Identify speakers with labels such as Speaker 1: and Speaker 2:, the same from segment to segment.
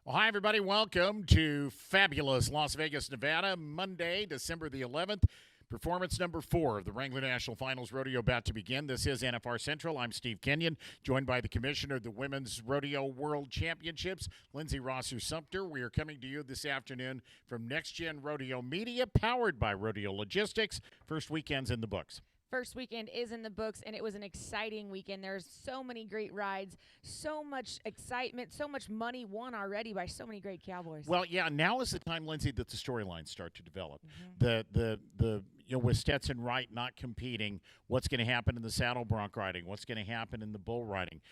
Speaker 1: Well, hi, everybody. Welcome to fabulous Las Vegas, Nevada, Monday, December the 11th. Performance number 4 of the Wrangler National Finals Rodeo about to begin. This is NFR Central. I'm Steve Kenyon, joined by the commissioner of the Women's Rodeo World Championships, Lindsay Rosser-Sumter. We are coming to you this afternoon from Next Gen Rodeo Media, powered by Rodeo Logistics. First weekend's in the books.
Speaker 2: First weekend is in the books, and it was an exciting weekend. There's so many great rides, so much excitement, so much money won already by so many great cowboys.
Speaker 1: Well, yeah, now is the time, Lindsay, that the storylines start to develop.
Speaker 2: Mm-hmm.
Speaker 1: With Stetson Wright not competing, what's going to happen in the saddle bronc riding? What's going to happen in the bull riding?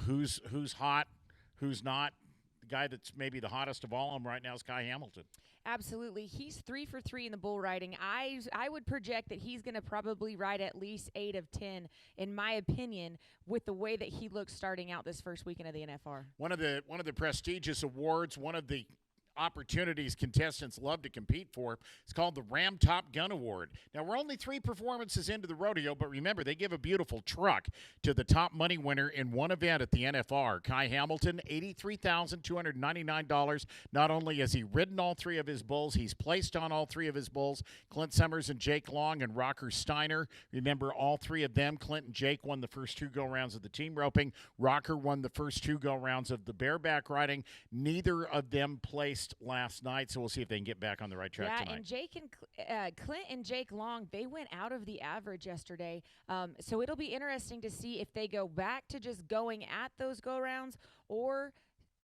Speaker 1: Who's hot? Who's not? The guy that's maybe the hottest of all of them right now is Kai Hamilton.
Speaker 2: Absolutely. He's 3 for 3 in the bull riding. I would project that he's going to probably ride at least 8 of 10, in my opinion, with the way that he looks starting out this first weekend of the NFR.
Speaker 1: One of the prestigious awards, one of the opportunities contestants love to compete for. It's called the Ram Top Gun Award. Now, we're only 3 performances into the rodeo, but remember, they give a beautiful truck to the top money winner in one event at the NFR. Kai Hamilton, $83,299. Not only has he ridden all 3 of his bulls, he's placed on all 3 of his bulls. Clint Summers and Jake Long and Rocker Steiner. Remember, all 3 of them, Clint and Jake, won the first 2 go-rounds of the team roping. Rocker won the first 2 go-rounds of the bareback riding. Neither of them placed last night, so we'll see if they can get back on the right track tonight.
Speaker 2: Yeah, and Clint and Jake Long, they went out of the average yesterday, so it'll be interesting to see if they go back to just going at those go-rounds or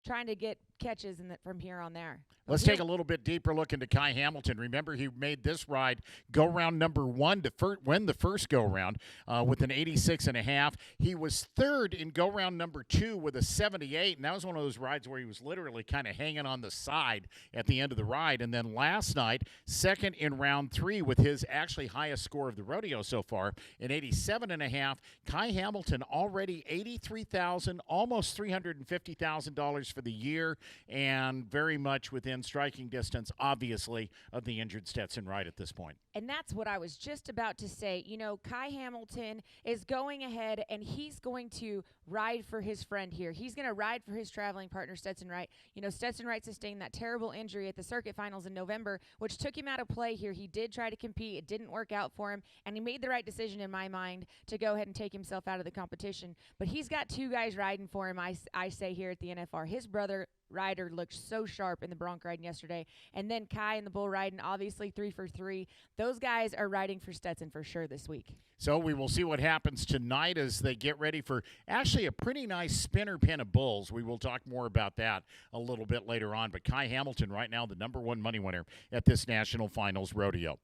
Speaker 2: trying to get catches from here on there.
Speaker 1: Let's take a little bit deeper look into Kai Hamilton. Remember, he made this ride go round number 1 to win the first go round with an 86.5. He was 3rd in go round number 2 with a 78, and that was one of those rides where he was literally kind of hanging on the side at the end of the ride. And then last night, 2nd in round 3 with his actually highest score of the rodeo so far, an 87.5. Kai Hamilton already $83,000, almost $350,000 for the year, and very much within striking distance, obviously, of the injured Stetson Wright at this point.
Speaker 2: And that's what I was just about to say. You know, Kai Hamilton is going ahead, and he's going to ride for his friend here. He's going to ride for his traveling partner, Stetson Wright. You know, Stetson Wright sustained that terrible injury at the circuit finals in November, which took him out of play here. He did try to compete. It didn't work out for him, and he made the right decision in my mind to go ahead and take himself out of the competition. But he's got 2 guys riding for him, I say, here at the NFR. His brother, Ryder, looked so sharp in the bronc riding yesterday. And then Kai in the bull riding, obviously 3 for 3. Those guys are riding for Stetson for sure this week.
Speaker 1: So we will see what happens tonight as they get ready for actually a pretty nice spinner pen of bulls. We will talk more about that a little bit later on. But Kai Hamilton right now the number 1 money winner at this National Finals Rodeo.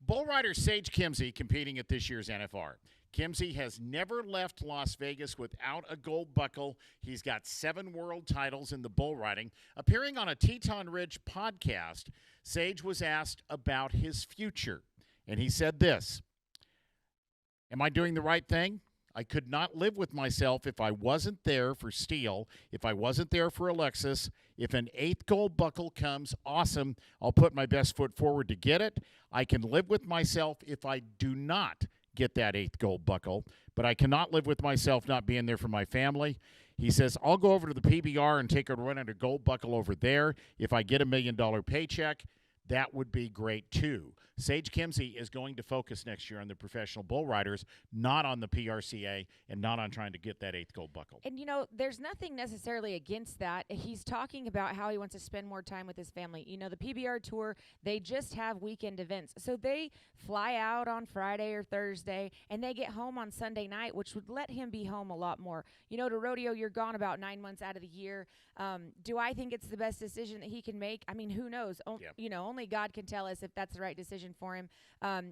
Speaker 1: Bull rider Sage Kimzey competing at this year's NFR. Kimzey has never left Las Vegas without a gold buckle. He's got 7 world titles in the bull riding. Appearing on a Teton Ridge podcast, Sage was asked about his future, and he said this: "Am I doing the right thing? I could not live with myself if I wasn't there for Steele, if I wasn't there for Alexis. If an 8th gold buckle comes, awesome. I'll put my best foot forward to get it. I can live with myself if I do not get that 8th gold buckle, but I cannot live with myself not being there for my family." He says, "I'll go over to the PBR and take a run at a gold buckle over there. If I get $1 million paycheck, that would be great too." Sage Kimzey is going to focus next year on the professional bull riders, not on the PRCA, and not on trying to get that 8th gold buckle.
Speaker 2: And, you know, there's nothing necessarily against that. He's talking about how he wants to spend more time with his family. You know, the PBR Tour, they just have weekend events. So they fly out on Friday or Thursday, and they get home on Sunday night, which would let him be home a lot more. You know, to rodeo, you're gone about 9 months out of the year. Do I think it's the best decision that he can make? I mean, who knows? You know, only God can tell us if that's the right decision for him.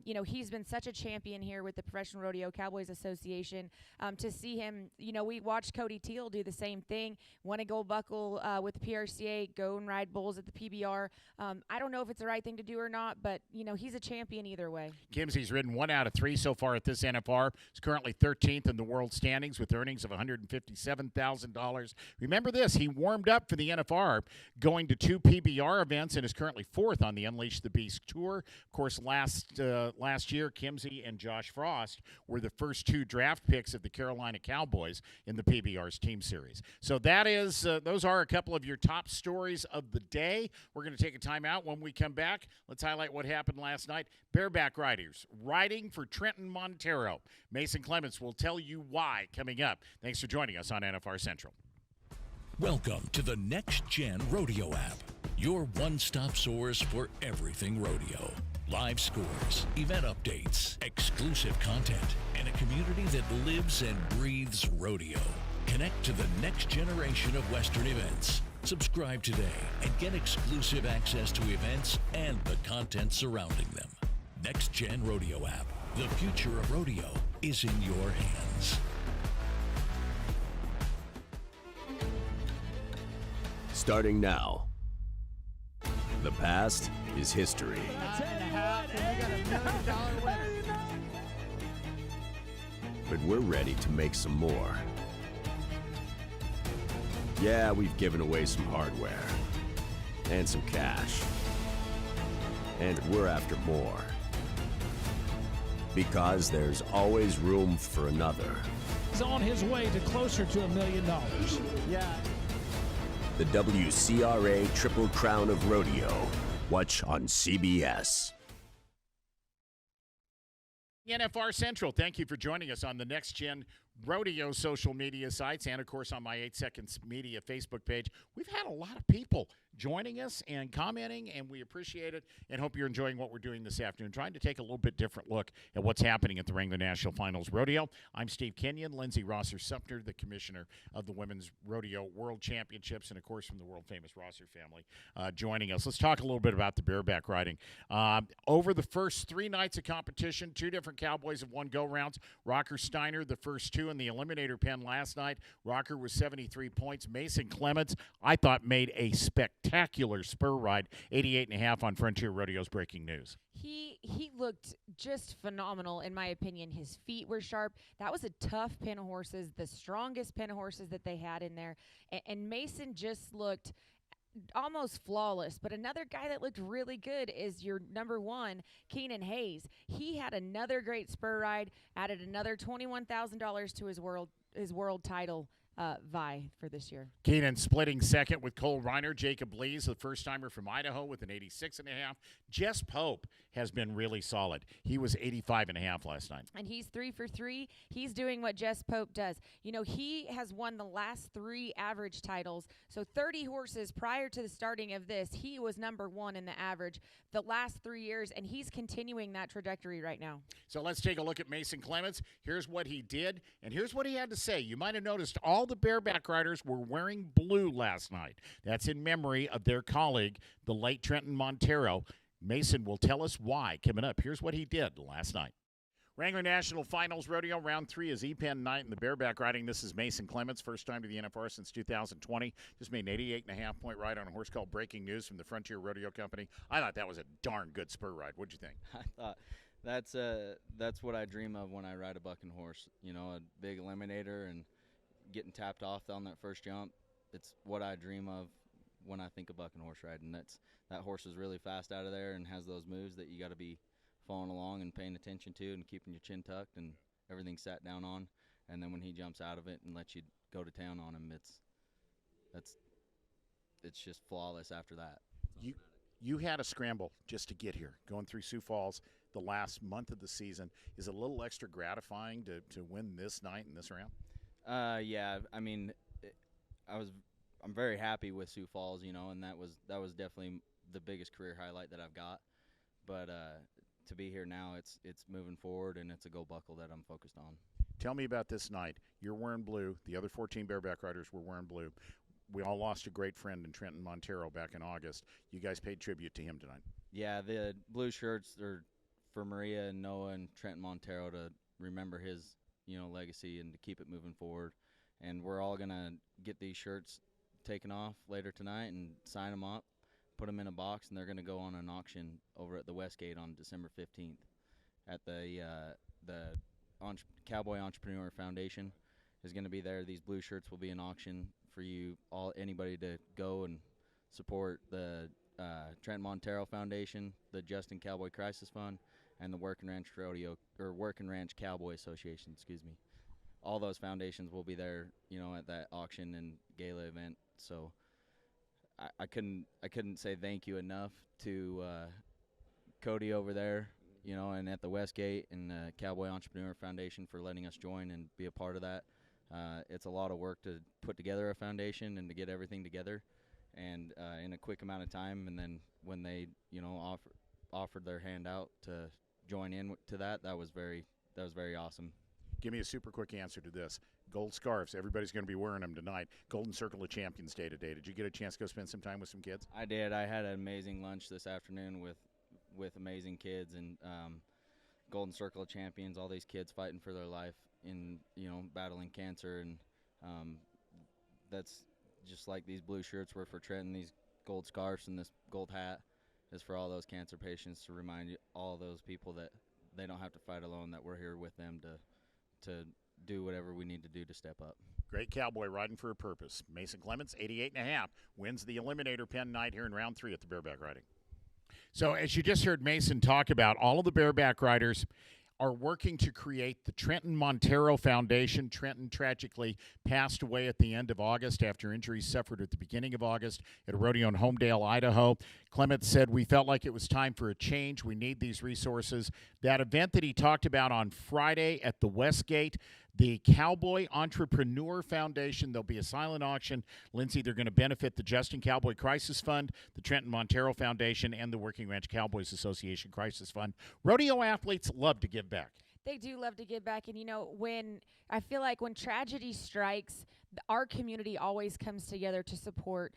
Speaker 2: You know, he's been such a champion here with the Professional Rodeo Cowboys Association. To see him, you know, we watched Cody Teal do the same thing, won a gold buckle with the PRCA, go and ride bulls at the PBR. I don't know if it's the right thing to do or not, but, you know, he's a champion either way.
Speaker 1: Kimzey's ridden 1 out of 3 so far at this NFR. He's currently 13th in the world standings with earnings of $157,000. Remember this, he warmed up for the NFR, going to 2 PBR events, and is currently 4th on the Unleash the Beast Tour. Of course, course, last year, Kimsey and Josh Frost were the first 2 draft picks of the Carolina Cowboys in the PBR's Team Series. So that is those are a couple of your top stories of the day. We're going to take a timeout. When we come back, let's highlight what happened last night. Bareback riders riding for Trenton Montero. Mason Clements will tell you why coming up. Thanks for joining us on NFR Central.
Speaker 3: Welcome to the Next Gen Rodeo app, your one-stop source for everything rodeo. Live scores, event updates, exclusive content, and a community that lives and breathes rodeo. Connect to the next generation of Western events. Subscribe today and get exclusive access to events and the content surrounding them. Next Gen Rodeo app. The future of rodeo is in your hands.
Speaker 4: Starting now. The past is history. But we're ready to make some more. Yeah, we've given away some hardware and some cash. And we're after more. Because there's always room for another.
Speaker 5: He's on his way to closer to $1 million.
Speaker 6: Yeah.
Speaker 4: The WCRA Triple Crown of Rodeo. Watch on CBS.
Speaker 1: NFR Central, thank you for joining us on the Next Gen Rodeo social media sites and, of course, on my 8 Seconds Media Facebook page. We've had a lot of people joining us and commenting, and we appreciate it and hope you're enjoying what we're doing this afternoon, trying to take a little bit different look at what's happening at the Wrangler National Finals Rodeo. I'm Steve Kenyon, Lindsey Rosser-Sumter, the commissioner of the Women's Rodeo World Championships, and, of course, from the world-famous Rosser family joining us. Let's talk a little bit about the bareback riding. Over the first 3 nights of competition, 2 different Cowboys have won go-rounds. Rocker Steiner, the first 2 in the Eliminator pen last night. Rocker was 73 points. Mason Clements, I thought, made a spectacular spur ride, 88.5 on Frontier Rodeo's Breaking News.
Speaker 2: He looked just phenomenal, in my opinion. His feet were sharp. That was a tough pen of horses, the strongest pen of horses that they had in there. And Mason just looked almost flawless. But another guy that looked really good is your number 1, Keenan Hayes. He had another great spur ride, added another $21,000 to his world title vie for this year.
Speaker 1: Keenan splitting second with Cole Reiner. Jacob Lees, the first-timer from Idaho, with an 86.5. Jess Pope has been really solid. He was 85.5 last night.
Speaker 2: And he's 3 for 3. He's doing what Jess Pope does. You know, he has won the last 3 average titles. So 30 horses prior to the starting of this, he was number 1 in the average the last 3 years, and he's continuing that trajectory right now.
Speaker 1: So let's take a look at Mason Clements. Here's what he did, and here's what he had to say. You might have noticed all the bareback riders were wearing blue last night. That's in memory of their colleague, the late Trenton Montero. Mason will tell us why coming up. Here's what he did last night. Wrangler National Finals Rodeo, round 3 is E-Pen night in the bareback riding. This is Mason Clements, first time to the NFR since 2020. Just made an 88.5 point ride on a horse called Breaking News from the Frontier Rodeo Company. I thought that was a darn good spur ride. What'd you think?
Speaker 6: I thought that's what I dream of when I ride a bucking horse. You know, a big eliminator and getting tapped off on that first jump. It's what I dream of when I think of bucking horse riding. That horse is really fast out of there and has those moves that you got to be following along and paying attention to and keeping your chin tucked and everything sat down on. And then when he jumps out of it and lets you go to town on him, it's just flawless after that.
Speaker 1: You had a scramble just to get here, going through Sioux Falls the last month of the season. Is it a little extra gratifying to win this night and this round?
Speaker 6: Yeah, I mean, I'm very happy with Sioux Falls, you know, and that was definitely the biggest career highlight that I've got. But to be here now, it's moving forward, and it's a go buckle that I'm focused on.
Speaker 1: Tell me about this night. You're wearing blue. The other 14 bareback riders were wearing blue. We all lost a great friend in Trenton Montero back in August. You guys paid tribute to him tonight.
Speaker 6: Yeah, the blue shirts are for Maria and Noah and Trenton Montero to remember his, you know, legacy and to keep it moving forward. And we're all going to get these shirts taken off later tonight and sign them up, put them in a box, and they're going to go on an auction over at the Westgate on December 15th at the Cowboy Entrepreneur Foundation is going to be there. These blue shirts will be an auction for you all, anybody to go and support the Trent Montero Foundation, the Justin Cowboy Crisis Fund, and the Working Ranch Cowboy Association, excuse me. All those foundations will be there, at that auction and gala event. So I couldn't say thank you enough to Cody over there, and at the Westgate and the Cowboy Entrepreneur Foundation for letting us join and be a part of that. It's a lot of work to put together a foundation and to get everything together, and in a quick amount of time. And then when they, offered their hand out to join in to that was very awesome.
Speaker 1: Give me a super quick answer to this. Gold scarves. Everybody's going to be wearing them tonight. Golden Circle of Champions Day today. Did you get a chance to go spend some time with some kids?
Speaker 6: I did. I had an amazing lunch this afternoon with amazing kids and Golden Circle of Champions. All these kids fighting for their life in battling cancer, and that's just like these blue shirts were for Trent, and these gold scarves and this gold hat is for all those cancer patients, to remind all those people that they don't have to fight alone, that we're here with them to do whatever we need to do to step up.
Speaker 1: Great cowboy riding for a purpose. Mason Clements, 88.5, wins the Eliminator Pen night here in round 3 at the bareback riding. So as you just heard Mason talk about, all of the bareback riders are working to create the Trenton Montero Foundation. Trenton tragically passed away at the end of August after injuries suffered at the beginning of August at a rodeo in Homedale, Idaho. Clements said, we felt like it was time for a change. We need these resources. That event that he talked about on Friday at the Westgate, the Cowboy Entrepreneur Foundation, there'll be a silent auction. Lindsay, they're going to benefit the Justin Cowboy Crisis Fund, the Trenton Montero Foundation, and the Working Ranch Cowboys Association Crisis Fund. Rodeo athletes love to give back.
Speaker 2: They do love to give back. And, when I feel like when tragedy strikes, our community always comes together to support,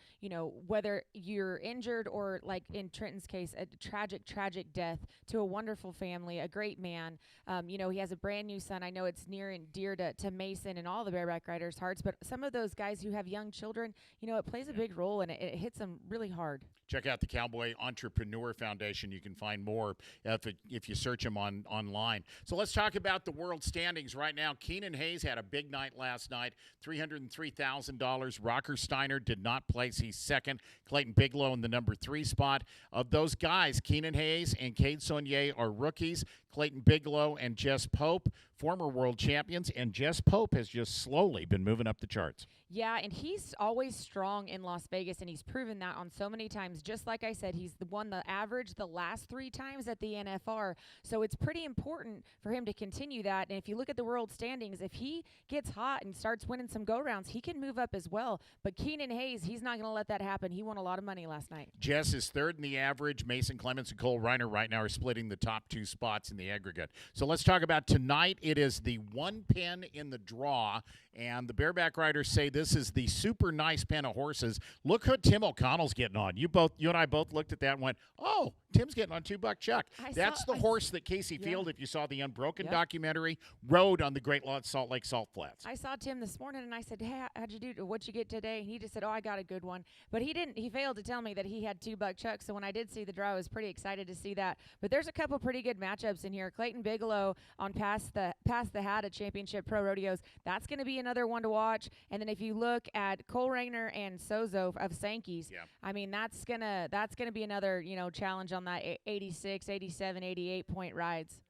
Speaker 2: whether you're injured or, like in Trenton's case, a tragic death to a wonderful family, a great man. He has a brand new son. I know it's near and dear to Mason and all the bareback riders' hearts, but some of those guys who have young children, it plays a big role, and it hits them really hard.
Speaker 1: Check out the Cowboy Entrepreneur Foundation. You can find more if you search them online. So let's talk about the world standings right now. Keenan Hayes had a big night last night, $303,000. Rocker Steiner did not place. He's second. Clayton Bigelow in the number 3 spot. Of those guys, Keenan Hayes and Cade Saunier are rookies. Clayton Bigelow and Jess Pope, former world champions, and Jess Pope has just slowly been moving up the charts.
Speaker 2: Yeah, and he's always strong in Las Vegas, and he's proven that on so many times. Just like I said, he's won the average the last 3 times at the NFR, so it's pretty important for him to continue that. And if you look at the world standings, if he gets hot and starts winning some go-rounds, he can move up as well. But Keenan Hayes, he's not going to let that happen. He won a lot of money last night.
Speaker 1: Jess is third in the average. Mason Clements and Cole Reiner right now are splitting the top 2 spots in the aggregate. So let's talk about tonight. It is the 1 pen in the draw, and the bareback riders say this is the super nice pen of horses. Look who Tim O'Connell's getting on. You and I both looked at that and went, oh, Tim's getting on 2 Buck Chuck. That's the horse that Casey Field, if you saw the Unbroken documentary, rode on the Great Salt Lake Salt Flats.
Speaker 2: I saw Tim this morning, and I said, hey, how'd you do? What'd you get today? And he just said, oh, I got a good one. But he didn't. He failed to tell me that he had 2 Buck Chucks, so when I did see the draw, I was pretty excited to see that. But there's a couple pretty good matchups in here. Clayton Bigelow on Pass the Hat at Championship Pro Rodeos. That's going to be another one to watch. And then if you look at Cole Rayner and Sozo of Sankey's, I mean, that's gonna be another, challenge on that 86, 87, 88 point rides.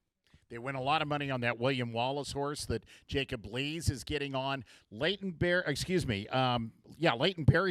Speaker 1: They win a lot of money on that William Wallace horse that Jacob Lees is getting on. Leighton Berry's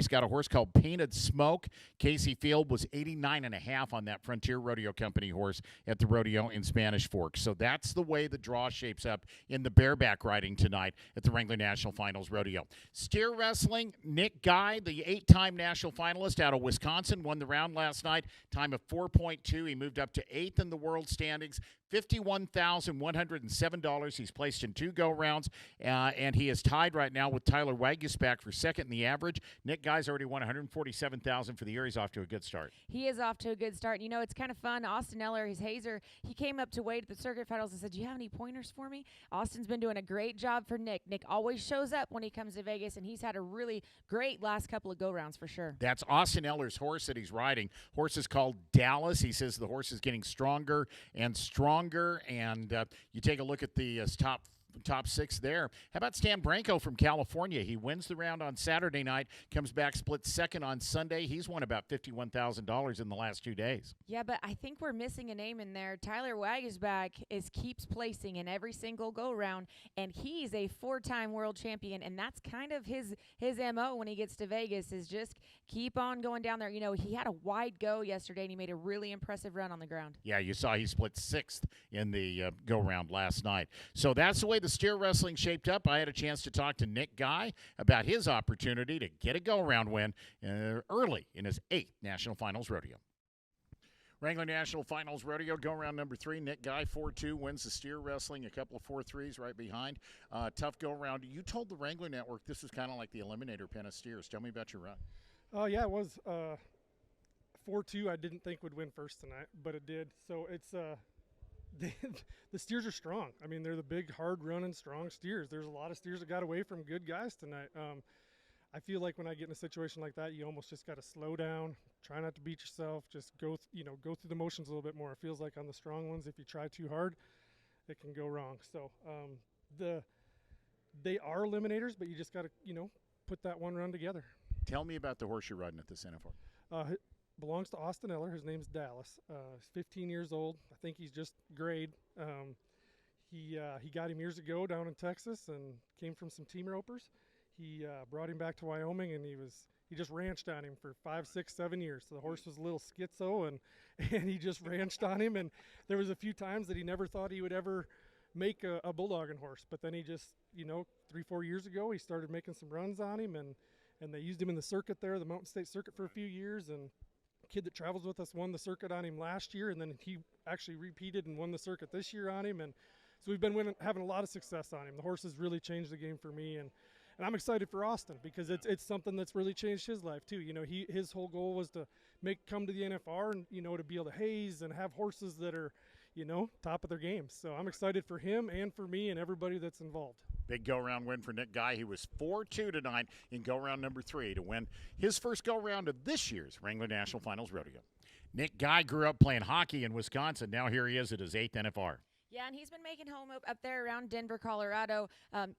Speaker 1: got a horse called Painted Smoke. Casey Field was 89.5 on that Frontier Rodeo Company horse at the rodeo in Spanish Fork. So that's the way the draw shapes up in the bareback riding tonight at the Wrangler National Finals Rodeo. Steer wrestling, Nick Guy, the 8-time national finalist out of Wisconsin, won the round last night. Time of 4.2. He moved up to 8th in the world standings. $51,107. He's placed in 2 go-rounds, and he is tied right now with Tyler Waguspach for second in the average. Nick Guy's already won $147,000 for the year. He's off to a good start.
Speaker 2: He is off to a good start. It's kind of fun. Austin Eller, his hazer, he came up to Wade at the circuit finals and said, do you have any pointers for me? Austin's been doing a great job for Nick. Nick always shows up when he comes to Vegas, and he's had a really great last couple of go-rounds for sure.
Speaker 1: That's Austin Eller's horse that he's riding. Horse is called Dallas. He says the horse is getting stronger and stronger. And you take a look at the top top six there. How about Stan Branco from California? He wins the round on Saturday night, comes back, splits second on Sunday. He's won about $51,000 in the last 2 days.
Speaker 2: Yeah, but I think we're missing a name in there. Tyler Wagisback keeps placing in every single go round, and he's a 4-time world champion, and that's kind of his MO when he gets to Vegas is just keep on going down there. You know, he had a wide go yesterday, and he made a really impressive run on the ground.
Speaker 1: Yeah, you saw he split sixth in the go round last night. So that's the way the steer wrestling shaped up. I had a chance to talk to Nick Guy about his opportunity to get a go round win early in his 8th National Finals Rodeo. Wrangler National Finals Rodeo, go round number 3. Nick Guy, 4-2, wins the steer wrestling, a couple of 4-3s right behind. Tough go round. You told the Wrangler Network this was kind of like the Eliminator pen of steers. Tell me about your run.
Speaker 7: Yeah, it was 4-2. I didn't think would win first tonight, but it did. So it's the steers are strong. I mean, they're the big, hard-running, strong steers. There's a lot of steers that got away from good guys tonight. I feel like when I get in a situation like that, you almost just got to slow down, try not to beat yourself, just go through the motions a little bit more. It feels like on the strong ones, if you try too hard, it can go wrong. So they are eliminators, but you just got to put that one run together.
Speaker 1: Tell me about the horse you're riding at this NFR.
Speaker 7: Belongs to Austin Eller. His name's Dallas. He's 15 years old. I think he's just grade. He got him years ago down in Texas and came from some team ropers. He brought him back to Wyoming, and he just ranched on him for 5, 6, 7 years. So the horse was a little schizo, and he just ranched on him. And there was a few times that he never thought he would ever make a bulldogging horse. But then he just, 3, 4 years ago, he started making some runs on him, and they used him in the circuit there, the Mountain State Circuit, for a few years. And a kid that travels with us won the circuit on him last year, and then he actually repeated and won the circuit this year on him. And so we've been having a lot of success on him. The horse has really changed the game for me, and I'm excited for Austin because it's something that's really changed his life too. His whole goal was to come to the NFR and to be able to haze and have horses that are top of their game. So I'm excited for him and for me and everybody that's involved.
Speaker 1: Big go-round win for Nick Guy. He was 4-2 tonight in go-round number 3 to win his first go-round of this year's Wrangler National Finals Rodeo. Nick Guy grew up playing hockey in Wisconsin. Now here he is at his 8th NFR.
Speaker 2: Yeah, and he's been making home up there around Denver, Colorado.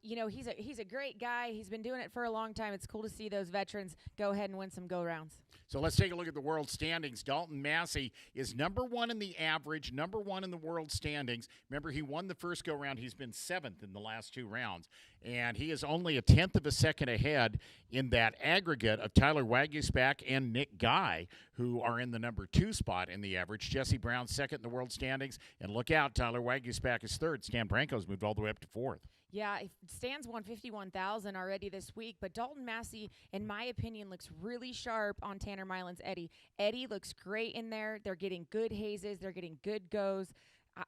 Speaker 2: He's a great guy. He's been doing it for a long time. It's cool to see those veterans go ahead and win some go-rounds.
Speaker 1: So let's take a look at the world standings. Dalton Massey is number 1 in the average, number 1 in the world standings. Remember, he won the first go-round. He's been 7th in the last 2 rounds. And he is only a 1/10 of a second ahead in that aggregate of Tyler Wagisback and Nick Guy, who are in the number 2 spot in the average. Jesse Brown 2nd in the world standings. And look out, Tyler Wagisback is 3rd. Stan Branco's moved all the way up to 4th.
Speaker 2: Yeah, Stan's won $51,000 already this week, but Dalton Massey, in my opinion, looks really sharp on Tanner Milan's Eddie. Eddie looks great in there. They're getting good hazes. They're getting good goes.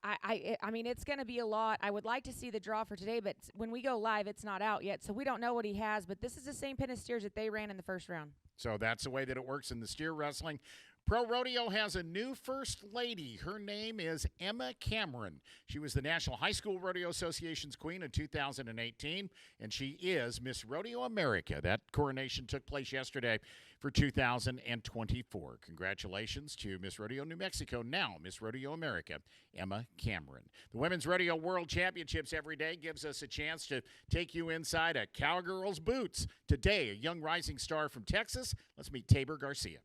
Speaker 2: I mean, it's going to be a lot. I would like to see the draw for today, but when we go live, it's not out yet, so we don't know what he has. But this is the same pen of steers that they ran in the first round.
Speaker 1: So that's the way that it works in the steer wrestling. Pro Rodeo has a new first lady. Her name is Emma Cameron. She was the National High School Rodeo Association's queen in 2018, and she is Miss Rodeo America. That coronation took place yesterday for 2024. Congratulations to Miss Rodeo New Mexico, now Miss Rodeo America, Emma Cameron. The Women's Rodeo World Championships every day gives us a chance to take you inside a cowgirl's boots. Today, a young rising star from Texas. Let's meet Tabor Garcia.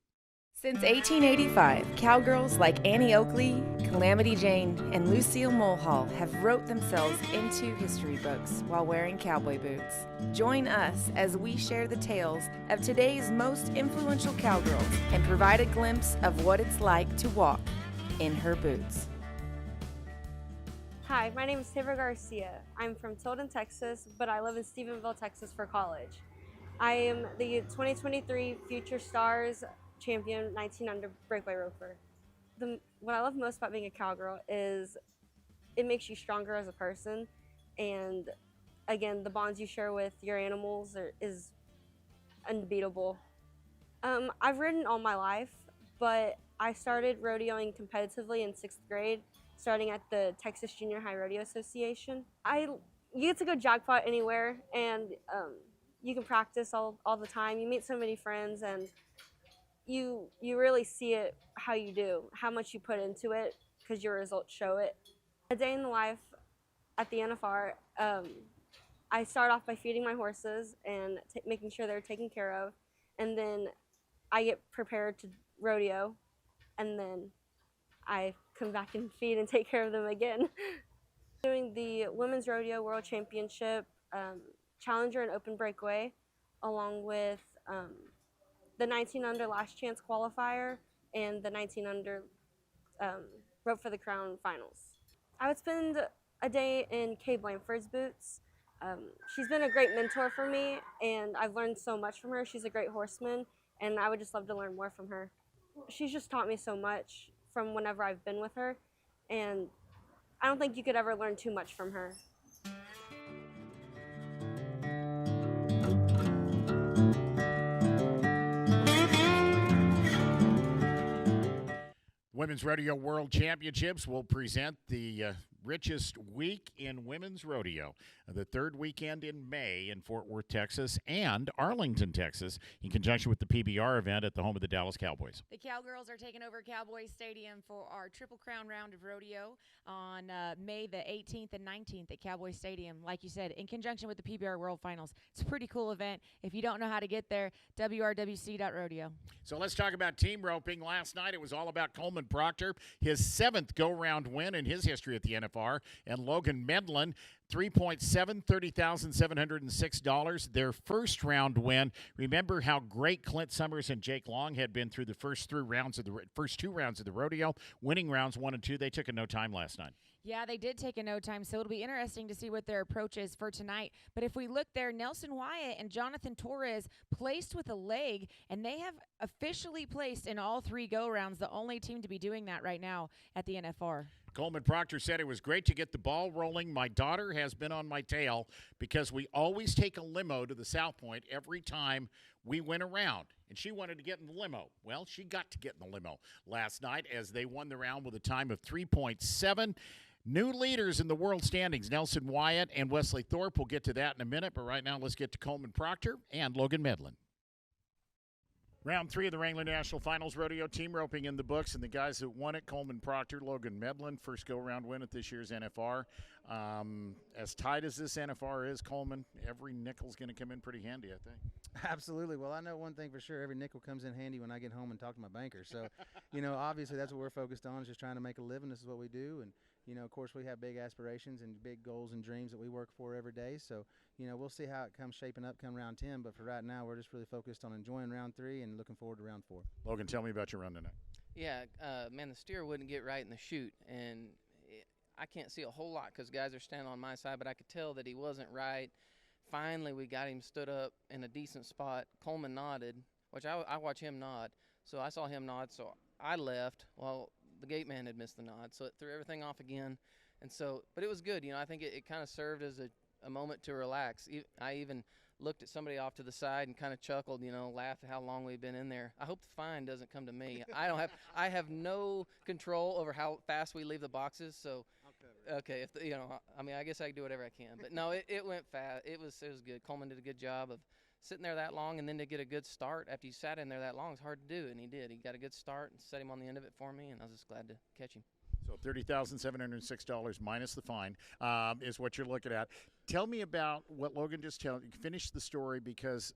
Speaker 8: Since 1885, cowgirls like Annie Oakley, Calamity Jane, and Lucille Mulhall have wrote themselves into history books while wearing cowboy boots. Join us as we share the tales of today's most influential cowgirls and provide a glimpse of what it's like to walk in her boots.
Speaker 9: Hi, my name is Tabor Garcia. I'm from Tilden, Texas, but I live in Stephenville, Texas for college. I am the 2023 Future Stars champion 19 under breakaway roper. What I love most about being a cowgirl is it makes you stronger as a person, and again, the bonds you share with your animals is unbeatable. I've ridden all my life, but I started rodeoing competitively in 6th grade, starting at the Texas Junior High Rodeo Association. You get to go jackpot anywhere, and you can practice all the time. You meet so many friends, and you really see it how you do, how much you put into it, because your results show it. A day in the life at the NFR, I start off by feeding my horses and making sure they're taken care of, and then I get prepared to rodeo, and then I come back and feed and take care of them again. Doing the Women's Rodeo World Championship, Challenger and Open Breakaway, along with the 19 under Last Chance qualifier and the 19 under Rope for the Crown finals. I would spend a day in Kay Blanford's boots. She's been a great mentor for me, and I've learned so much from her. She's a great horseman, and I would just love to learn more from her. She's just taught me so much from whenever I've been with her, and I don't think you could ever learn too much from her.
Speaker 1: Women's Rodeo World Championships will present the richest week in women's rodeo, the third weekend in May in Fort Worth, Texas, and Arlington, Texas, in conjunction with the PBR event at the home of the Dallas Cowboys.
Speaker 2: The Cowgirls are taking over Cowboy Stadium for our Triple Crown round of rodeo on May the 18th and 19th at Cowboy Stadium. Like you said, in conjunction with the PBR World Finals. It's a pretty cool event. If you don't know how to get there, wrwc.rodeo.
Speaker 1: So let's talk about team roping. Last night it was all about Coleman Proctor, his 7th go-round win in his history at the NFR, and Logan Medlin, 3.7, $30,706, their first round win. Remember how great Clint Summers and Jake Long had been through the first two rounds of the rodeo, winning rounds 1 and 2. They took a no time last night.
Speaker 2: Yeah, they did take a no time, so it'll be interesting to see what their approach is for tonight. But if we look there, Nelson Wyatt and Jonathan Torres placed with a leg, and they have officially placed in all 3 go-rounds, the only team to be doing that right now at the NFR.
Speaker 1: Coleman Proctor said it was great to get the ball rolling. My daughter has been on my tail because we always take a limo to the South Point every time we went around, and she wanted to get in the limo. Well, she got to get in the limo last night as they won the round with a time of 3.7. New leaders in the world standings, Nelson Wyatt and Wesley Thorpe. We'll get to that in a minute, but right now let's get to Coleman Proctor and Logan Medlin. Round 3 of the Wrangler National Finals rodeo, team roping in the books, and the guys that won it, Coleman Proctor, Logan Medlin, first go-round win at this year's NFR. As tight as this NFR is, Coleman, every nickel's going to come in pretty handy, I think.
Speaker 10: Absolutely. Well, I know one thing for sure. Every nickel comes in handy when I get home and talk to my banker. So, you know, obviously that's what we're focused on, is just trying to make a living. This is what we do. And, you know, of course, we have big aspirations and big goals and dreams that we work for every day. So, you know, we'll see how it comes shaping up come round 10. But for right now, we're just really focused on enjoying round 3 and looking forward to round 4.
Speaker 1: Logan, tell me about your run tonight.
Speaker 11: Yeah, man, the steer wouldn't get right in the chute. And I can't see a whole lot because guys are standing on my side, but I could tell that he wasn't right. Finally, we got him stood up in a decent spot. Coleman nodded, which I watch him nod. So I saw him nod, so I left. Well, the gate man had missed the nod, so it threw everything off again. And so, but it was good. You know, I think it kind of served as a moment to relax. I even looked at somebody off to the side and kind of chuckled, you know, laughed at how long we've been in there. I hope the fine doesn't come to me. I have no control over how fast we leave the boxes, so. Okay, you know, I mean, I guess I can do whatever I can, but no, it went fast. It was good. Coleman did a good job of sitting there that long, and then to get a good start after you sat in there that long is hard to do, and he did. He got a good start and set him on the end of it for me, and I was just glad to catch him.
Speaker 1: So $30,706 minus the fine is what you're looking at. Tell me about what Logan just finished the story, because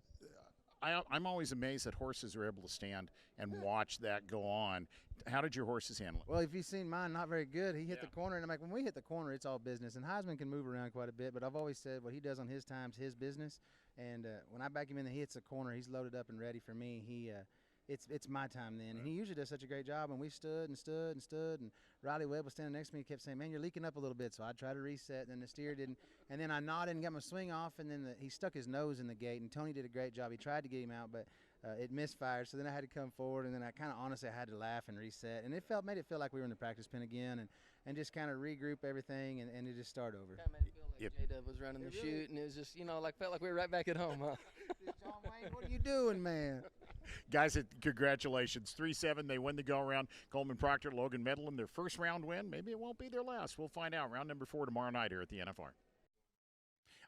Speaker 1: I'm always amazed that horses are able to stand and watch that go on. How did your horses handle it?
Speaker 10: Well, if you've seen mine, not very good. He hit the corner, and I'm like, when we hit the corner, it's all business. And Heisman can move around quite a bit, but I've always said what he does on his time's his business. And when I back him in, he hits the corner. He's loaded up and ready for me. It's my time then. And he usually does such a great job. And we stood and stood and stood. And Riley Webb was standing next to me. He kept saying, man, you're leaking up a little bit. So I tried to reset. And then the steer didn't. And then I nodded and got my swing off. And then he stuck his nose in the gate. And Tony did a great job. He tried to get him out, but it misfired. So then I had to come forward. And then I kind of honestly I had to laugh and reset. And it made it feel like we were in the practice pen again. And just kind of regroup everything. And it just started over.
Speaker 11: Kind of made it feel like J-Dub was running the chute. And it was just, you know, felt like we were right back at home, huh?
Speaker 10: John Wayne, what are you doing, man?
Speaker 1: Guys, congratulations. 3-7, they win the go-around. Coleman Proctor, Logan Medlin, their first round win. Maybe it won't be their last. We'll find out. Round number 4 tomorrow night here at the NFR.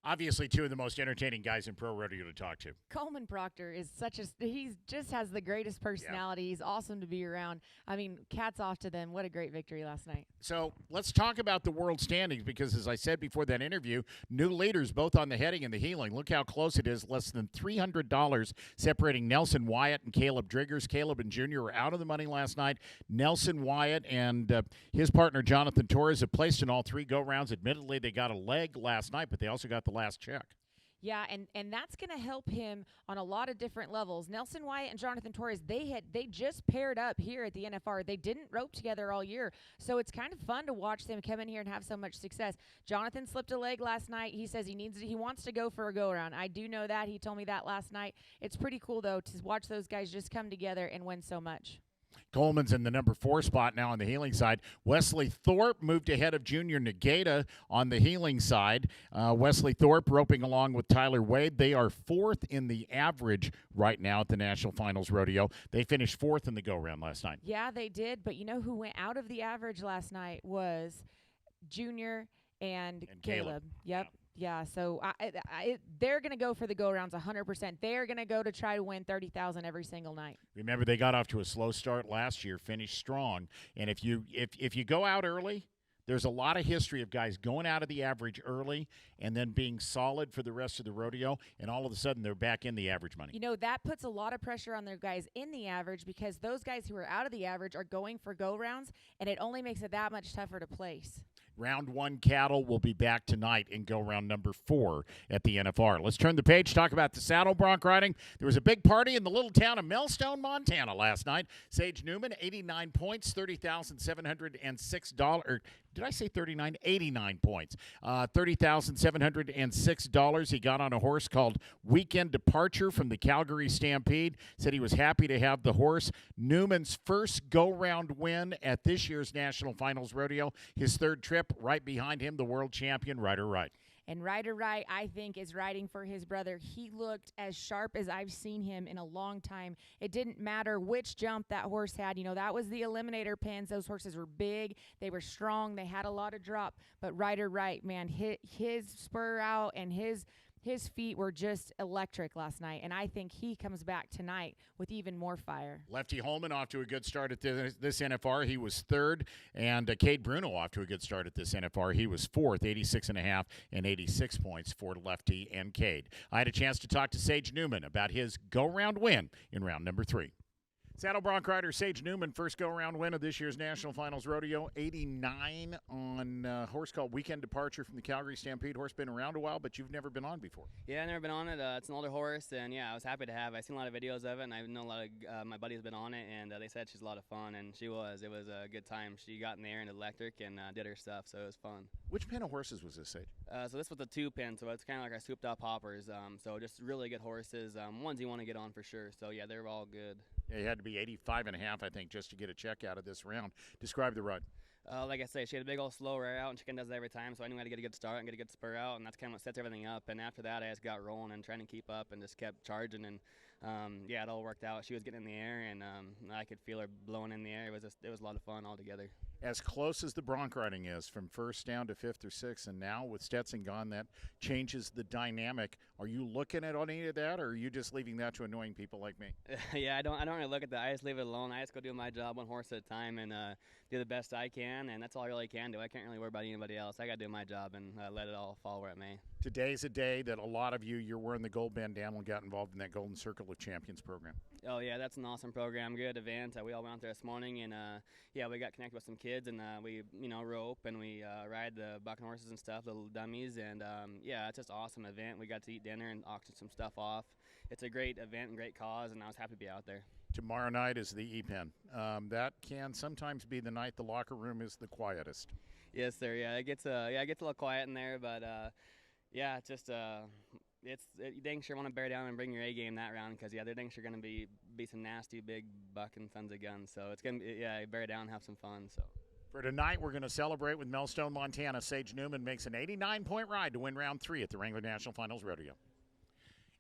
Speaker 1: Obviously, two of the most entertaining guys in pro rodeo to talk to.
Speaker 2: Coleman Proctor is he just has the greatest personality. He's awesome to be around. I mean, hats off to them. What a great victory last night.
Speaker 1: So let's talk about the world standings because, as I said before that interview, new leaders both on the heading and the heeling. Look how close it is, less than $300 separating Nelson Wyatt and Caleb Driggers. Caleb and Junior were out of the money last night. Nelson Wyatt and his partner Jonathan Torres have placed in all three go-rounds. Admittedly, they got a leg last night, but they also got the last check.
Speaker 2: Yeah, and that's going to help him on a lot of different levels. Nelson Wyatt and Jonathan Torres, they just paired up here at the NFR. They didn't rope together all year, so it's kind of fun to watch them come in here and have so much success. Jonathan slipped a leg last night. He says he wants to go for a go-around. I do know that. He told me that last night. It's pretty cool, though, to watch those guys just come together and win so much.
Speaker 1: Coleman's in the number 4 spot now on the heeling side. Wesley Thorpe moved ahead of Junior Negata on the heeling side. Wesley Thorpe roping along with Tyler Wade. They are 4th in the average right now at the National Finals Rodeo. They finished 4th in the go-round last night.
Speaker 2: Yeah, they did. But you know who went out of the average last night was Junior and Caleb. Yep. Yeah, so they're going to go for the go-rounds 100%. They're going to go to try to win $30,000 every single night.
Speaker 1: Remember, they got off to a slow start last year, finished strong. And if you go out early, there's a lot of history of guys going out of the average early and then being solid for the rest of the rodeo, and all of a sudden they're back in the average money.
Speaker 2: You know, that puts a lot of pressure on their guys in the average because those guys who are out of the average are going for go-rounds, and it only makes it that much tougher to place.
Speaker 1: Round 1 cattle will be back tonight in go-round number 4 at the NFR. Let's turn the page, talk about the saddle bronc riding. There was a big party in the little town of Millstone, Montana last night. Sage Newman, 89 points, $30,706. Did I say 39? 89 points. $30,706. He got on a horse called Weekend Departure from the Calgary Stampede. Said he was happy to have the horse. Newman's first go-round win at this year's National Finals Rodeo. His 3rd trip, right behind him, the world champion, Ryder Wright.
Speaker 2: And Ryder Wright, I think, is riding for his brother. He looked as sharp as I've seen him in a long time. It didn't matter which jump that horse had. You know, that was the eliminator pins. Those horses were big. They were strong. They had a lot of drop. But Ryder Wright, man, his spur out and his feet were just electric last night, and I think he comes back tonight with even more fire.
Speaker 1: Lefty Holman off to a good start at this NFR. He was 3rd, and Cade Bruno off to a good start at this NFR. He was 4th, 86.5 and 86 points for Lefty and Cade. I had a chance to talk to Sage Newman about his go-round win in round number 3. Saddle bronc rider Sage Newman, first go-around win of this year's National Finals Rodeo, 89 on a horse called Weekend Departure from the Calgary Stampede. Horse been around a while, but you've never been on before.
Speaker 12: Yeah, I've never been on it. It's an older horse, and yeah, I was happy to have. I've seen a lot of videos of it, and I know a lot of my buddies been on it, and they said she's a lot of fun, and she was. It was a good time. She got in the air and electric and did her stuff, so it was fun.
Speaker 1: Which pen of horses was this, Sage?
Speaker 12: So this was the 2 pin, so it's kind of like our souped-up hoppers. So just really good horses, ones you want to get on for sure. So yeah, they were all good.
Speaker 1: Yeah, you had to be 85.5, I think, just to get a check out of this round. Describe the run.
Speaker 12: Like I say, she had a big old slow rear out, and she does that every time, so I knew how to get a good start and get a good spur out, and that's kind of what sets everything up. And after that, I just got rolling and trying to keep up and just kept charging, and yeah, it all worked out. She was getting in the air, and I could feel her blowing in the air. It was a lot of fun altogether.
Speaker 1: As close as the bronc riding is, from 1st down to 5th or 6th, and now with Stetson gone, that changes the dynamic. Are you looking at any of that, or are you just leaving that to annoying people like me?
Speaker 12: Yeah, I don't really look at that. I just leave it alone. I just go do my job, one horse at a time, and do the best I can, and that's all I really can do. I can't really worry about anybody else. I got to do my job and let it all fall where it may.
Speaker 1: Today's a day that a lot of you're wearing the gold bandana and got involved in that Golden Circle of Champions program.
Speaker 12: Oh, yeah, that's an awesome program. Good event. We all went out there this morning, and, yeah, we got connected with some kids, and we, rope, and we ride the bucking horses and stuff, the little dummies, and, yeah, it's just an awesome event. We got to eat dinner and auction some stuff off. It's a great event and great cause, and I was happy to be out there.
Speaker 1: Tomorrow night is the E-Pen. That can sometimes be the night the locker room is the quietest.
Speaker 12: Yes, sir. Yeah, it gets a little quiet in there, but yeah, it's just you dang sure want to bear down and bring your A game that round, because yeah, they're dang sure going to be some nasty big bucking sons of guns. So it's gonna be, yeah, bear down, have some fun. So.
Speaker 1: For tonight, we're going to celebrate with Millstone, Montana. Sage Newman makes an 89-point ride to win round 3 at the Wrangler National Finals Rodeo.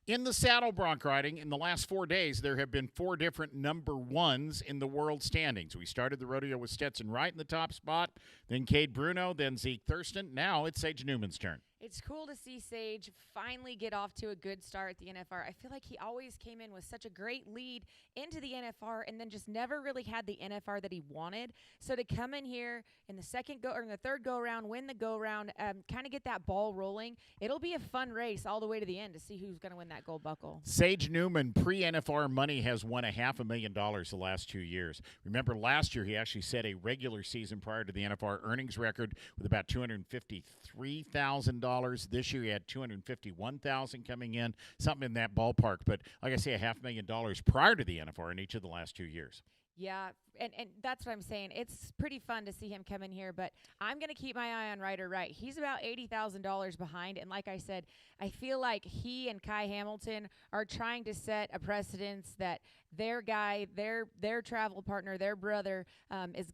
Speaker 1: In the saddle bronc riding, in the last 4 days, there have been 4 different number 1s in the world standings. We started the rodeo with Stetson Wright in the top spot, then Cade Bruno, then Zeke Thurston. Now it's Sage Newman's turn.
Speaker 2: It's cool to see Sage finally get off to a good start at the NFR. I feel like he always came in with such a great lead into the NFR and then just never really had the NFR that he wanted. So to come in here in the third go around, win the go around, kind of get that ball rolling, it'll be a fun race all the way to the end to see who's going to win that gold buckle.
Speaker 1: Sage Newman, pre-NFR money, has won $500,000 the last 2 years. Remember, last year he actually set a regular season prior to the NFR earnings record with about $253,000. This year he had $251,000 coming in, something in that ballpark. But like I say, $500,000 prior to the NFR in each of the last 2 years.
Speaker 2: Yeah, and that's what I'm saying. It's pretty fun to see him come in here, but I'm going to keep my eye on Ryder Wright. He's about $80,000 behind, and like I said, I feel like he and Kai Hamilton are trying to set a precedence that their guy, their travel partner, their brother is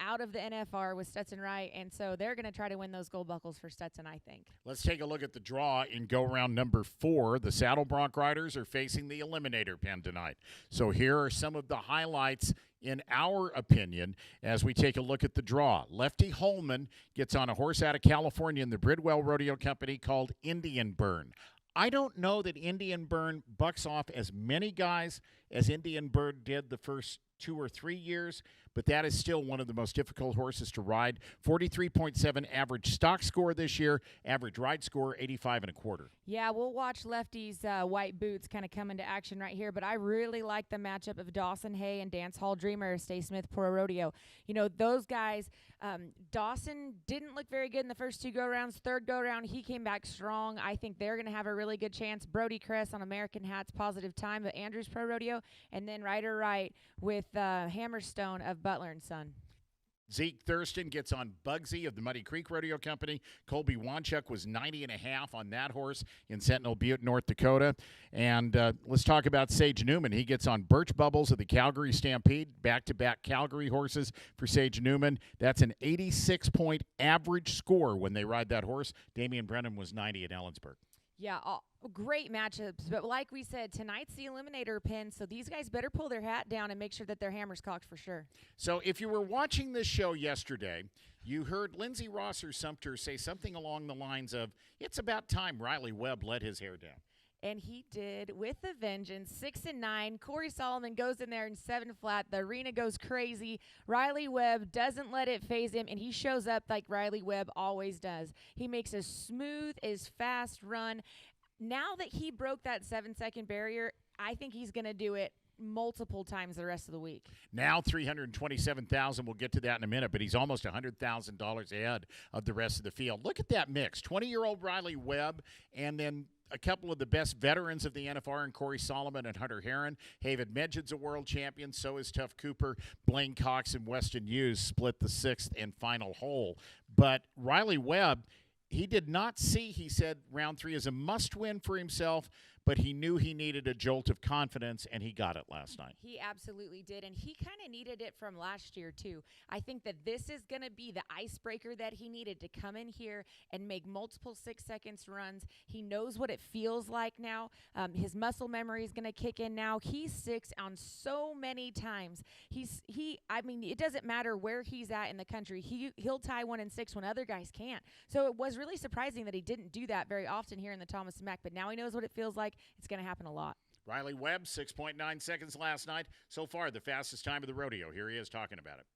Speaker 2: out of the NFR with Stetson Wright, and so they're going to try to win those gold buckles for Stetson, I think.
Speaker 1: Let's take a look at the draw in go-round number 4. The Saddle Bronc riders are facing the Eliminator pen tonight. So here are some of the highlights, in our opinion, as we take a look at the draw. Lefty Holman gets on a horse out of California in the Bridwell Rodeo Company called Indian Burn. I don't know that Indian Burn bucks off as many guys as Indian Burn did the first 2 or 3 years, but that is still one of the most difficult horses to ride. 43.7 average stock score this year, average ride score 85 1/4.
Speaker 2: Yeah, we'll watch Lefty's white boots kind of come into action right here, but I really like the matchup of Dawson Hay and Dance Hall Dreamer, Stay Smith Pro Rodeo. Those guys, Dawson didn't look very good in the first 2 go-rounds. Third go-round, he came back strong. I think they're going to have a really good chance. Brody Kress on American Hats, Positive Time at Andrews Pro Rodeo, and then Ryder Wright with Hammerstone of Butler & Son.
Speaker 1: Zeke Thurston gets on Bugsy of the Muddy Creek Rodeo Company. Colby Wanchuk was 90.5 on that horse in Sentinel Butte, North Dakota. And let's talk about Sage Newman. He gets on Birch Bubbles of the Calgary Stampede, back-to-back Calgary horses for Sage Newman. That's an 86-point average score when they ride that horse. Damian Brennan was 90 at Ellensburg.
Speaker 2: Yeah, great matchups. But like we said, tonight's the Eliminator pin, so these guys better pull their hat down and make sure that their hammer's cocked for sure.
Speaker 1: So if you were watching this show yesterday, you heard Lindsey Rosser Sumter say something along the lines of, "It's about time Riley Webb let his hair down."
Speaker 2: And he did with a vengeance. 6 and 9. Corey Solomon goes in there in 7 flat. The arena goes crazy. Riley Webb doesn't let it phase him, and he shows up like Riley Webb always does. He makes a smooth, as fast run. Now that he broke that 7-second barrier, I think he's going to do it multiple times the rest of the week.
Speaker 1: Now $327,000. We'll get to that in a minute, but he's almost $100,000 ahead of the rest of the field. Look at that mix. 20-year-old Riley Webb, and then a couple of the best veterans of the NFR and Corey Solomon and Hunter Heron. David Medjid's a world champion. So is Tuff Cooper. Blaine Cox and Weston Hughes split the 6th and final hole. But Riley Webb, he did not see, he said, round 3 as a must-win for himself, but he knew he needed a jolt of confidence, and he got it last night.
Speaker 2: He absolutely did, and he kind of needed it from last year, too. I think that this is going to be the icebreaker that he needed to come in here and make multiple 6 seconds runs. He knows what it feels like now. His muscle memory is going to kick in now. He's 6 on so many times. I mean, it doesn't matter where he's at in the country. He'll tie 1 and 6 when other guys can't. So it was really surprising that he didn't do that very often here in the Thomas & Mack, but now he knows what it feels like. It's going to happen a lot.
Speaker 1: Riley Webb, 6.9 seconds last night. So far, the fastest time of the rodeo. Here he is talking about it.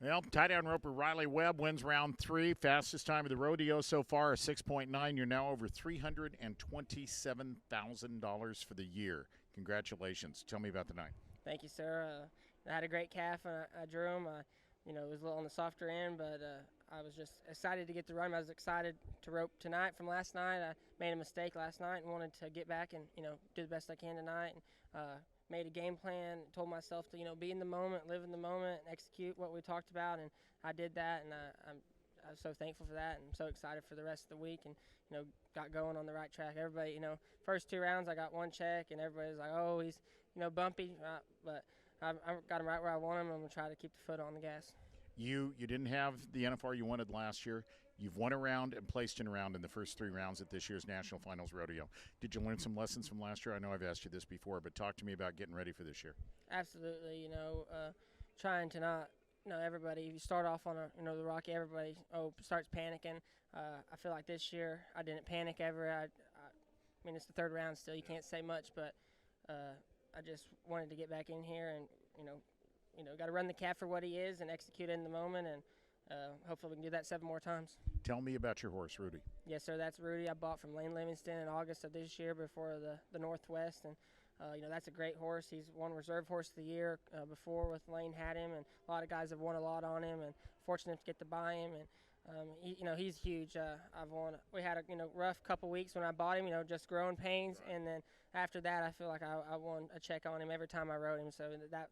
Speaker 1: Well, tie-down roper Riley Webb wins round 3. Fastest time of the rodeo so far, a 6.9. You're now over $327,000 for the year. Congratulations. Tell me about the night.
Speaker 13: Thank you, sir. I had a great calf, and I drew him. It was a little on the softer end, but I was just excited to get the run. I was excited to rope tonight from last night. I made a mistake last night and wanted to get back and, do the best I can tonight. And, made a game plan, told myself to, be in the moment, live in the moment, and execute what we talked about. And I did that, and I'm so thankful for that and so excited for the rest of the week and, got going on the right track. Everybody, first 2 rounds I got 1 check, and everybody's like, oh, he's, bumpy. But I got him right where I want him. I'm going to try to keep the foot on the gas.
Speaker 1: You didn't have the NFR you wanted last year. You've won a round and placed in a round in the first 3 rounds at this year's National Finals Rodeo. Did you learn some lessons from last year? I know I've asked you this before, but talk to me about getting ready for this year.
Speaker 13: Absolutely. Trying to not everybody, if you start off on the rocky, everybody starts panicking. I feel like this year I didn't panic ever. I mean, it's the third round still. You can't say much, but I just wanted to get back in here and got to run the calf for what he is and execute in the moment, and hopefully we can do that 7 more times.
Speaker 1: Tell me about your horse, Rudy.
Speaker 13: Yes, sir. That's Rudy. I bought from Lane Livingston in August of this year before the Northwest, and that's a great horse. He's won Reserve Horse of the Year before with Lane had him, and a lot of guys have won a lot on him, and fortunate to get to buy him. And he's huge. We had a rough couple weeks when I bought him. Just growing pains, and then after that, I feel like I won a check on him every time I rode him. So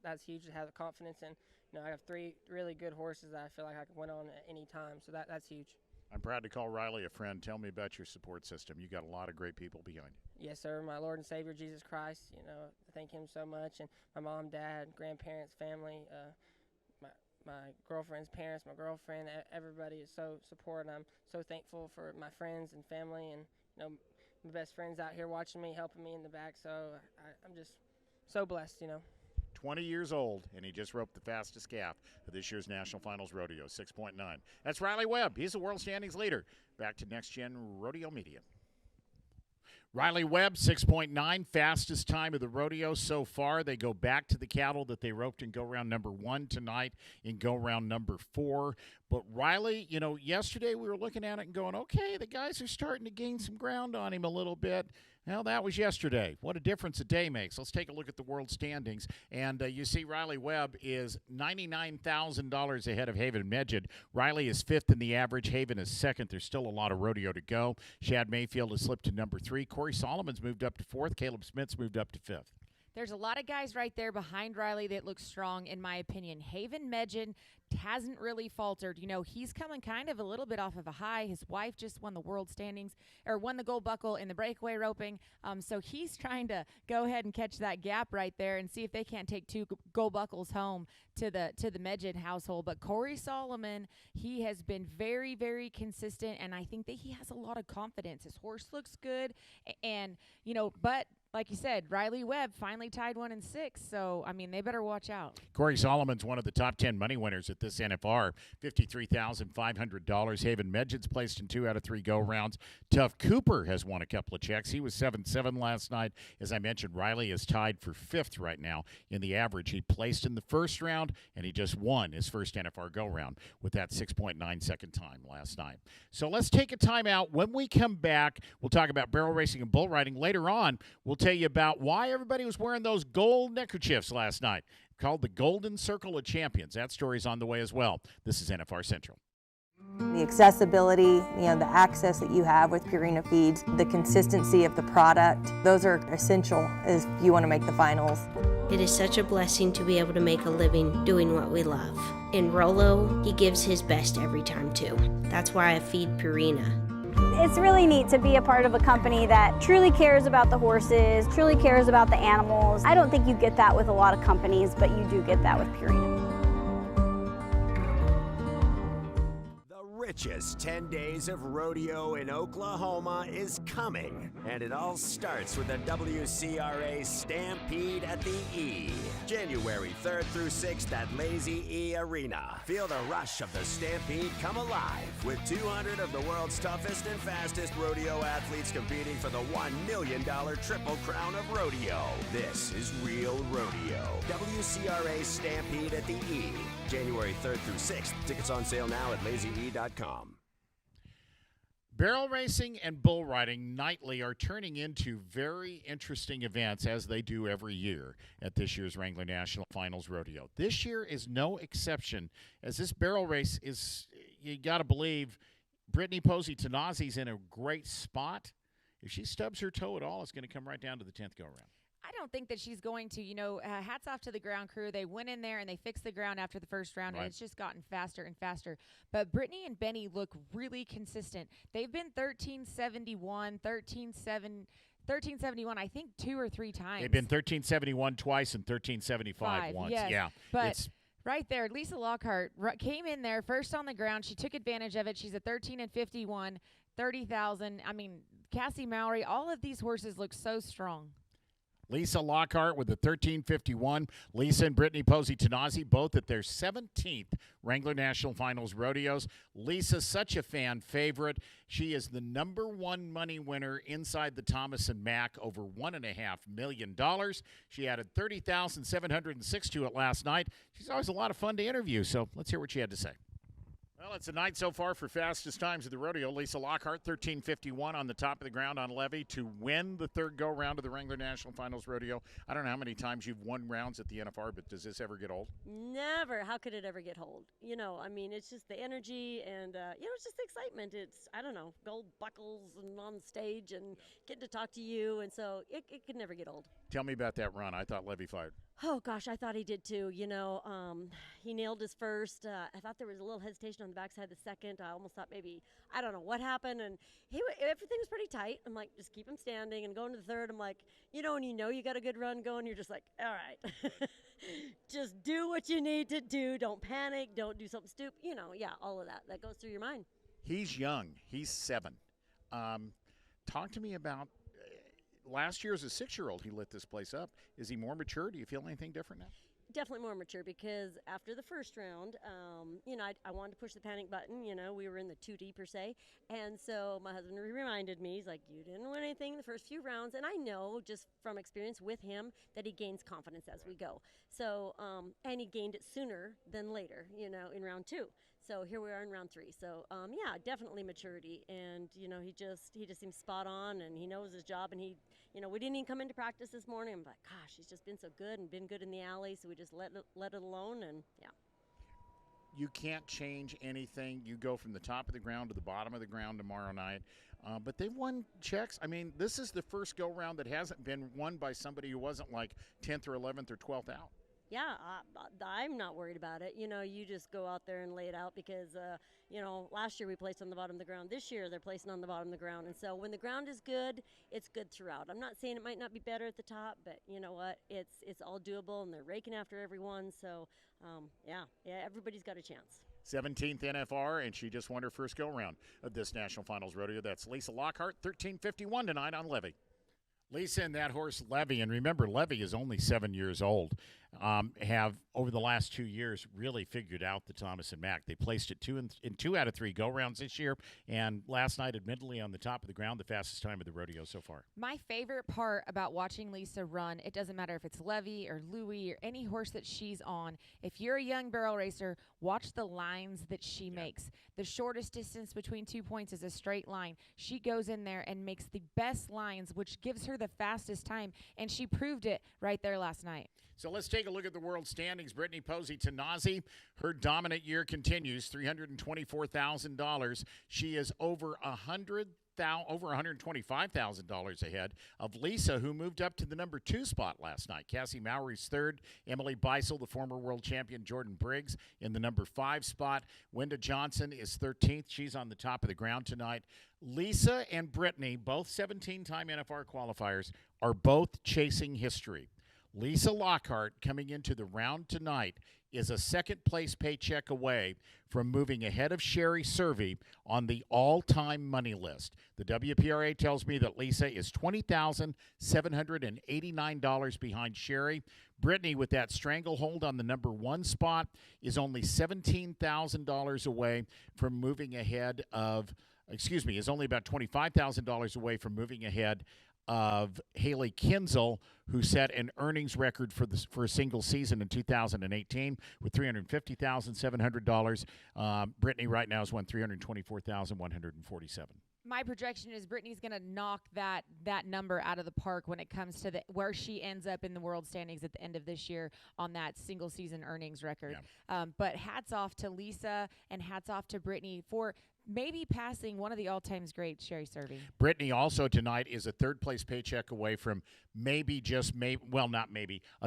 Speaker 13: that's huge to have the confidence, and I have 3 really good horses that I feel like I could win on at any time. So that's huge.
Speaker 1: I'm proud to call Riley a friend. Tell me about your support system. You got a lot of great people behind you.
Speaker 13: Yes, sir. My Lord and Savior, Jesus Christ. Thank him so much. And my mom, dad, grandparents, family, my girlfriend's parents, my girlfriend, everybody is so supportive. I'm so thankful for my friends and family, and my best friends out here watching me, helping me in the back. So I'm just so blessed.
Speaker 1: 20 years old, and he just roped the fastest calf of this year's National Finals Rodeo, 6.9. That's Riley Webb. He's the world standings leader. Back to Next Gen Rodeo Media. Riley Webb, 6.9, fastest time of the rodeo so far. They go back to the cattle that they roped in go-round number 1 tonight in go-round number 4. But Riley, yesterday we were looking at it and going, okay, the guys are starting to gain some ground on him a little bit. Well, that was yesterday. What a difference a day makes. Let's take a look at the world standings. And you see Riley Webb is $99,000 ahead of Haven Medjid. Riley is 5th in the average. Haven is 2nd. There's still a lot of rodeo to go. Shad Mayfield has slipped to number 3. Corey Solomon's moved up to 4th. Caleb Smith's moved up to 5th.
Speaker 2: There's a lot of guys right there behind Riley that look strong, in my opinion. Haven Medjid hasn't really faltered. He's coming kind of a little bit off of a high. His wife just won the world standings, or won the gold buckle in the breakaway roping. So he's trying to go ahead and catch that gap right there and see if they can't take 2 gold buckles home to the Medjid household. But Corey Solomon, he has been very, very consistent, and I think that he has a lot of confidence. His horse looks good, and but like you said, Riley Webb finally tied 1 in 6. So, they better watch out.
Speaker 1: Corey Solomon's one of the top 10 money winners at this NFR, $53,500. Haven Medjid's placed in 2 out of 3 go-rounds. Tuff Cooper has won a couple of checks. He was 7-7 last night. As I mentioned, Riley is tied for 5th right now in the average. He placed in the first round, and he just won his first NFR go-round with that 6.9 second time last night. So let's take a timeout. When we come back, we'll talk about barrel racing and bull riding. Later on, we'll tell you about why everybody was wearing those gold neckerchiefs last night, called the Golden Circle of Champions. That story's on the way as well. This is NFR Central.
Speaker 14: The accessibility, the access that you have with Purina Feeds, the consistency of the product, those are essential if you want to make the finals.
Speaker 15: It is such a blessing to be able to make a living doing what we love. And Rolo, he gives his best every time too. That's why I feed Purina.
Speaker 16: It's really neat to be a part of a company that truly cares about the horses, truly cares about the animals. I don't think you get that with a lot of companies, but you do get that with Purina.
Speaker 4: Richest 10 days of rodeo in Oklahoma is coming, and it all starts with the WCRA Stampede at the E. January 3rd through 6th at Lazy E Arena. Feel the rush of the Stampede come alive with 200 of the world's toughest and fastest rodeo athletes competing for the $1 million Triple Crown of Rodeo. This is real rodeo. WCRA Stampede at the E. January 3rd through 6th. Tickets on sale now at lazye.com.
Speaker 1: Barrel racing and bull riding nightly are turning into very interesting events, as they do every year at this year's Wrangler National Finals Rodeo. This year is no exception, as this barrel race is, you got to believe, Brittany Posey Tanazi's in a great spot. If she stubs her toe at all, it's going to come right down to the 10th go-round.
Speaker 2: I don't think that she's going to. Hats off to the ground crew. They went in there and they fixed the ground after the first round,
Speaker 1: right,
Speaker 2: and it's just gotten faster and faster. But Brittany and Benny look really consistent. They've been 1371, 1371, I think 2 or 3 times.
Speaker 1: They've been 1371 twice and 1375 once.
Speaker 2: Yes.
Speaker 1: Yeah.
Speaker 2: But right there, Lisa Lockhart came in there first on the ground. She took advantage of it. She's a 13-51, 30,000. Cassie Mowry, all of these horses look so strong.
Speaker 1: Lisa Lockhart with the 13:51. Lisa and Brittany Posey-Tanazi both at their 17th Wrangler National Finals rodeos. Lisa, such a fan favorite. She is the number one money winner inside the Thomas and Mack, over $1.5 million. She added 30,706 to it last night. She's always a lot of fun to interview, so let's hear what she had to say. Well, it's a night so far for fastest times of the rodeo. Lisa Lockhart, 13:51 on the top of the ground on levee to win the third go-round of the Wrangler National Finals rodeo. I don't know how many times you've won rounds at the NFR, but does this ever get old?
Speaker 17: Never. How could it ever get old? You know, I mean, it's just the energy and, you know, it's just the excitement. It's, I don't know, gold buckles and on stage and getting to talk to you. And so it could never get old.
Speaker 1: Tell me about that run. I thought Levy fired.
Speaker 17: Oh, gosh, I thought he did too. You know, he nailed his first. I thought there was a little hesitation on the backside of the second. I almost thought maybe, I don't know what happened. And everything was pretty tight. I'm like, just keep him standing. And going to the third, I'm like, you know, when you know you got a good run going, you're just like, all right. Just do what you need to do. Don't panic. Don't do something stupid. You know, yeah, all of that. That goes through your mind.
Speaker 1: He's young. He's 7. Talk to me about last year as a 6-year-old, he lit this place up. Is he more mature? Do you feel anything different now?
Speaker 17: Definitely more mature because after the first round, you know, I wanted to push the panic button. You know, we were in the 2D per se. And so my husband reminded me, he's like, you didn't win anything in the first few rounds. And I know just from experience with him that he gains confidence as we go. So, and he gained it sooner than later, you know, in round 2. So here we are in round 3. So, yeah, definitely maturity. And, you know, he just seems spot on and he knows his job. And he, you know, we didn't even come into practice this morning. I'm like, gosh, he's just been so good and been good in the alley. So we just let it alone. And, yeah.
Speaker 1: You can't change anything. You go from the top of the ground to the bottom of the ground tomorrow night. But they've won checks. I mean, this is the first go-round that hasn't been won by somebody who wasn't like 10th or 11th or 12th out.
Speaker 17: Yeah, I'm not worried about it. You know, you just go out there and lay it out because, you know, last year we placed on the bottom of the ground. This year they're placing on the bottom of the ground. And so when the ground is good, it's good throughout. I'm not saying it might not be better at the top, but you know what? It's all doable, and they're raking after everyone. So, yeah, everybody's got a chance.
Speaker 1: 17th NFR, and she just won her first go-round of this National Finals rodeo. That's Lisa Lockhart, 13:51 tonight on Levy. Lisa and that horse Levy, and remember, Levy is only 7 years old, have over the last 2 years really figured out the Thomas and Mack. They placed it in 2 out of 3 go-rounds this year, and last night, admittedly, on the top of the ground, the fastest time of the rodeo so far.
Speaker 2: My favorite part about watching Lisa run, it doesn't matter if it's Levy or Louie or any horse that she's on, if you're a young barrel racer, watch the lines that she makes. The shortest distance between 2 points is a straight line. She goes in there and makes the best lines, which gives her the fastest time, and she proved it right there last night.
Speaker 1: So let's take a look at the world standings. Brittany Posey-Tanazi, her dominant year continues, $324,000. She is over $125,000 ahead of Lisa, who moved up to the number 2 spot last night. Cassie Mowry's 3rd. Emily Beisel, the former world champion Jordan Briggs, in the number 5 spot. Wenda Johnson is 13th. She's on the top of the ground tonight. Lisa and Brittany, both 17-time NFR qualifiers, are both chasing history. Lisa Lockhart, coming into the round tonight, is a second-place paycheck away from moving ahead of Sherry Servey on the all-time money list. The WPRA tells me that Lisa is $20,789 behind Sherry. Brittany, with that stranglehold on the number 1 spot, is only $17,000 away from moving ahead of, is only about $25,000 away from moving ahead of Haley Kinzel, who set an earnings record for a single season in 2018 with $350,700. Brittany right now has won $324,147.
Speaker 2: My projection is Brittany's going to knock that number out of the park when it comes to where she ends up in the world standings at the end of this year on that single season earnings record. Yeah. But hats off to Lisa and hats off to Brittany for maybe passing one of the all-time greats, Sherry Servey.
Speaker 1: Brittany also tonight is a third-place paycheck away from a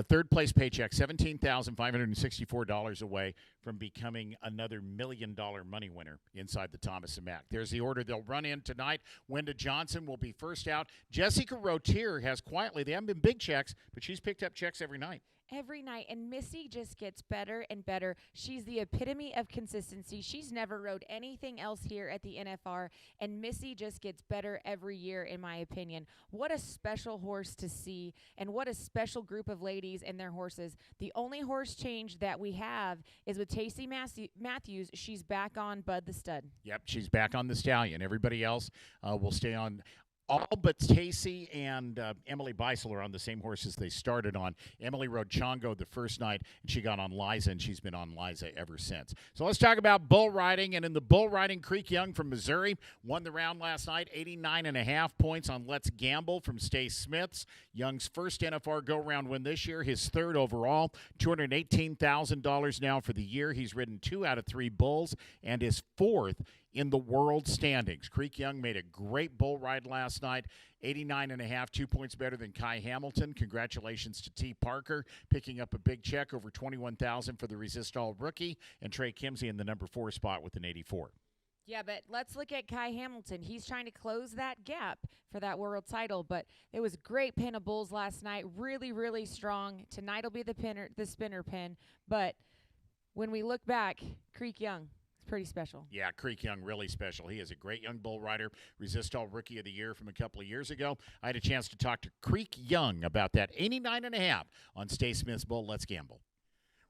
Speaker 1: third-place paycheck, $17,564 away from becoming another $1 million money winner inside the Thomas and Mack. There's the order they'll run in tonight. Wenda Johnson will be first out. Jessica Rotier has quietly, they haven't been big checks, but she's picked up checks every night.
Speaker 2: every night. And Missy just gets better and better. She's the epitome of consistency. She's never rode anything else here at the NFR, and Missy just gets better every year, in my opinion. What a special horse to see, and what a special group of ladies and their horses. The only horse change that we have is with Tacey Matthews. She's back on Bud the Stud.
Speaker 1: Yep, she's back on the stallion. Everybody else will stay on. All but Tacey and Emily Beisel are on the same horses they started on. Emily rode Chongo the first night, and she got on Liza, and she's been on Liza ever since. So let's talk about bull riding. And in the bull riding, Creek Young from Missouri won the round last night, 89.5 points on Let's Gamble from Stace Smiths. Young's first NFR go-round win this year, his third overall, $218,000 now for the year. He's ridden 2 out of 3 bulls and is 4th in the world standings. Creek Young made a great bull ride last night, 89.5, 2 points better than Kai Hamilton. Congratulations to T. Parker, picking up a big check, over $21,000 for the Resistol rookie, and Trey Kimsey in the number 4 spot with an 84.
Speaker 2: Yeah, but let's look at Kai Hamilton. He's trying to close that gap for that world title, but it was a great pin of bulls last night, really, really strong. Tonight will be the spinner pin, but when we look back, Creek Young, pretty special.
Speaker 1: Yeah, Creek Young, really special. He is a great young bull rider, Resistol Rookie of the Year from a couple of years ago. I had a chance to talk to Creek Young about that 89.5 on Stace Smith's Bull Let's Gamble.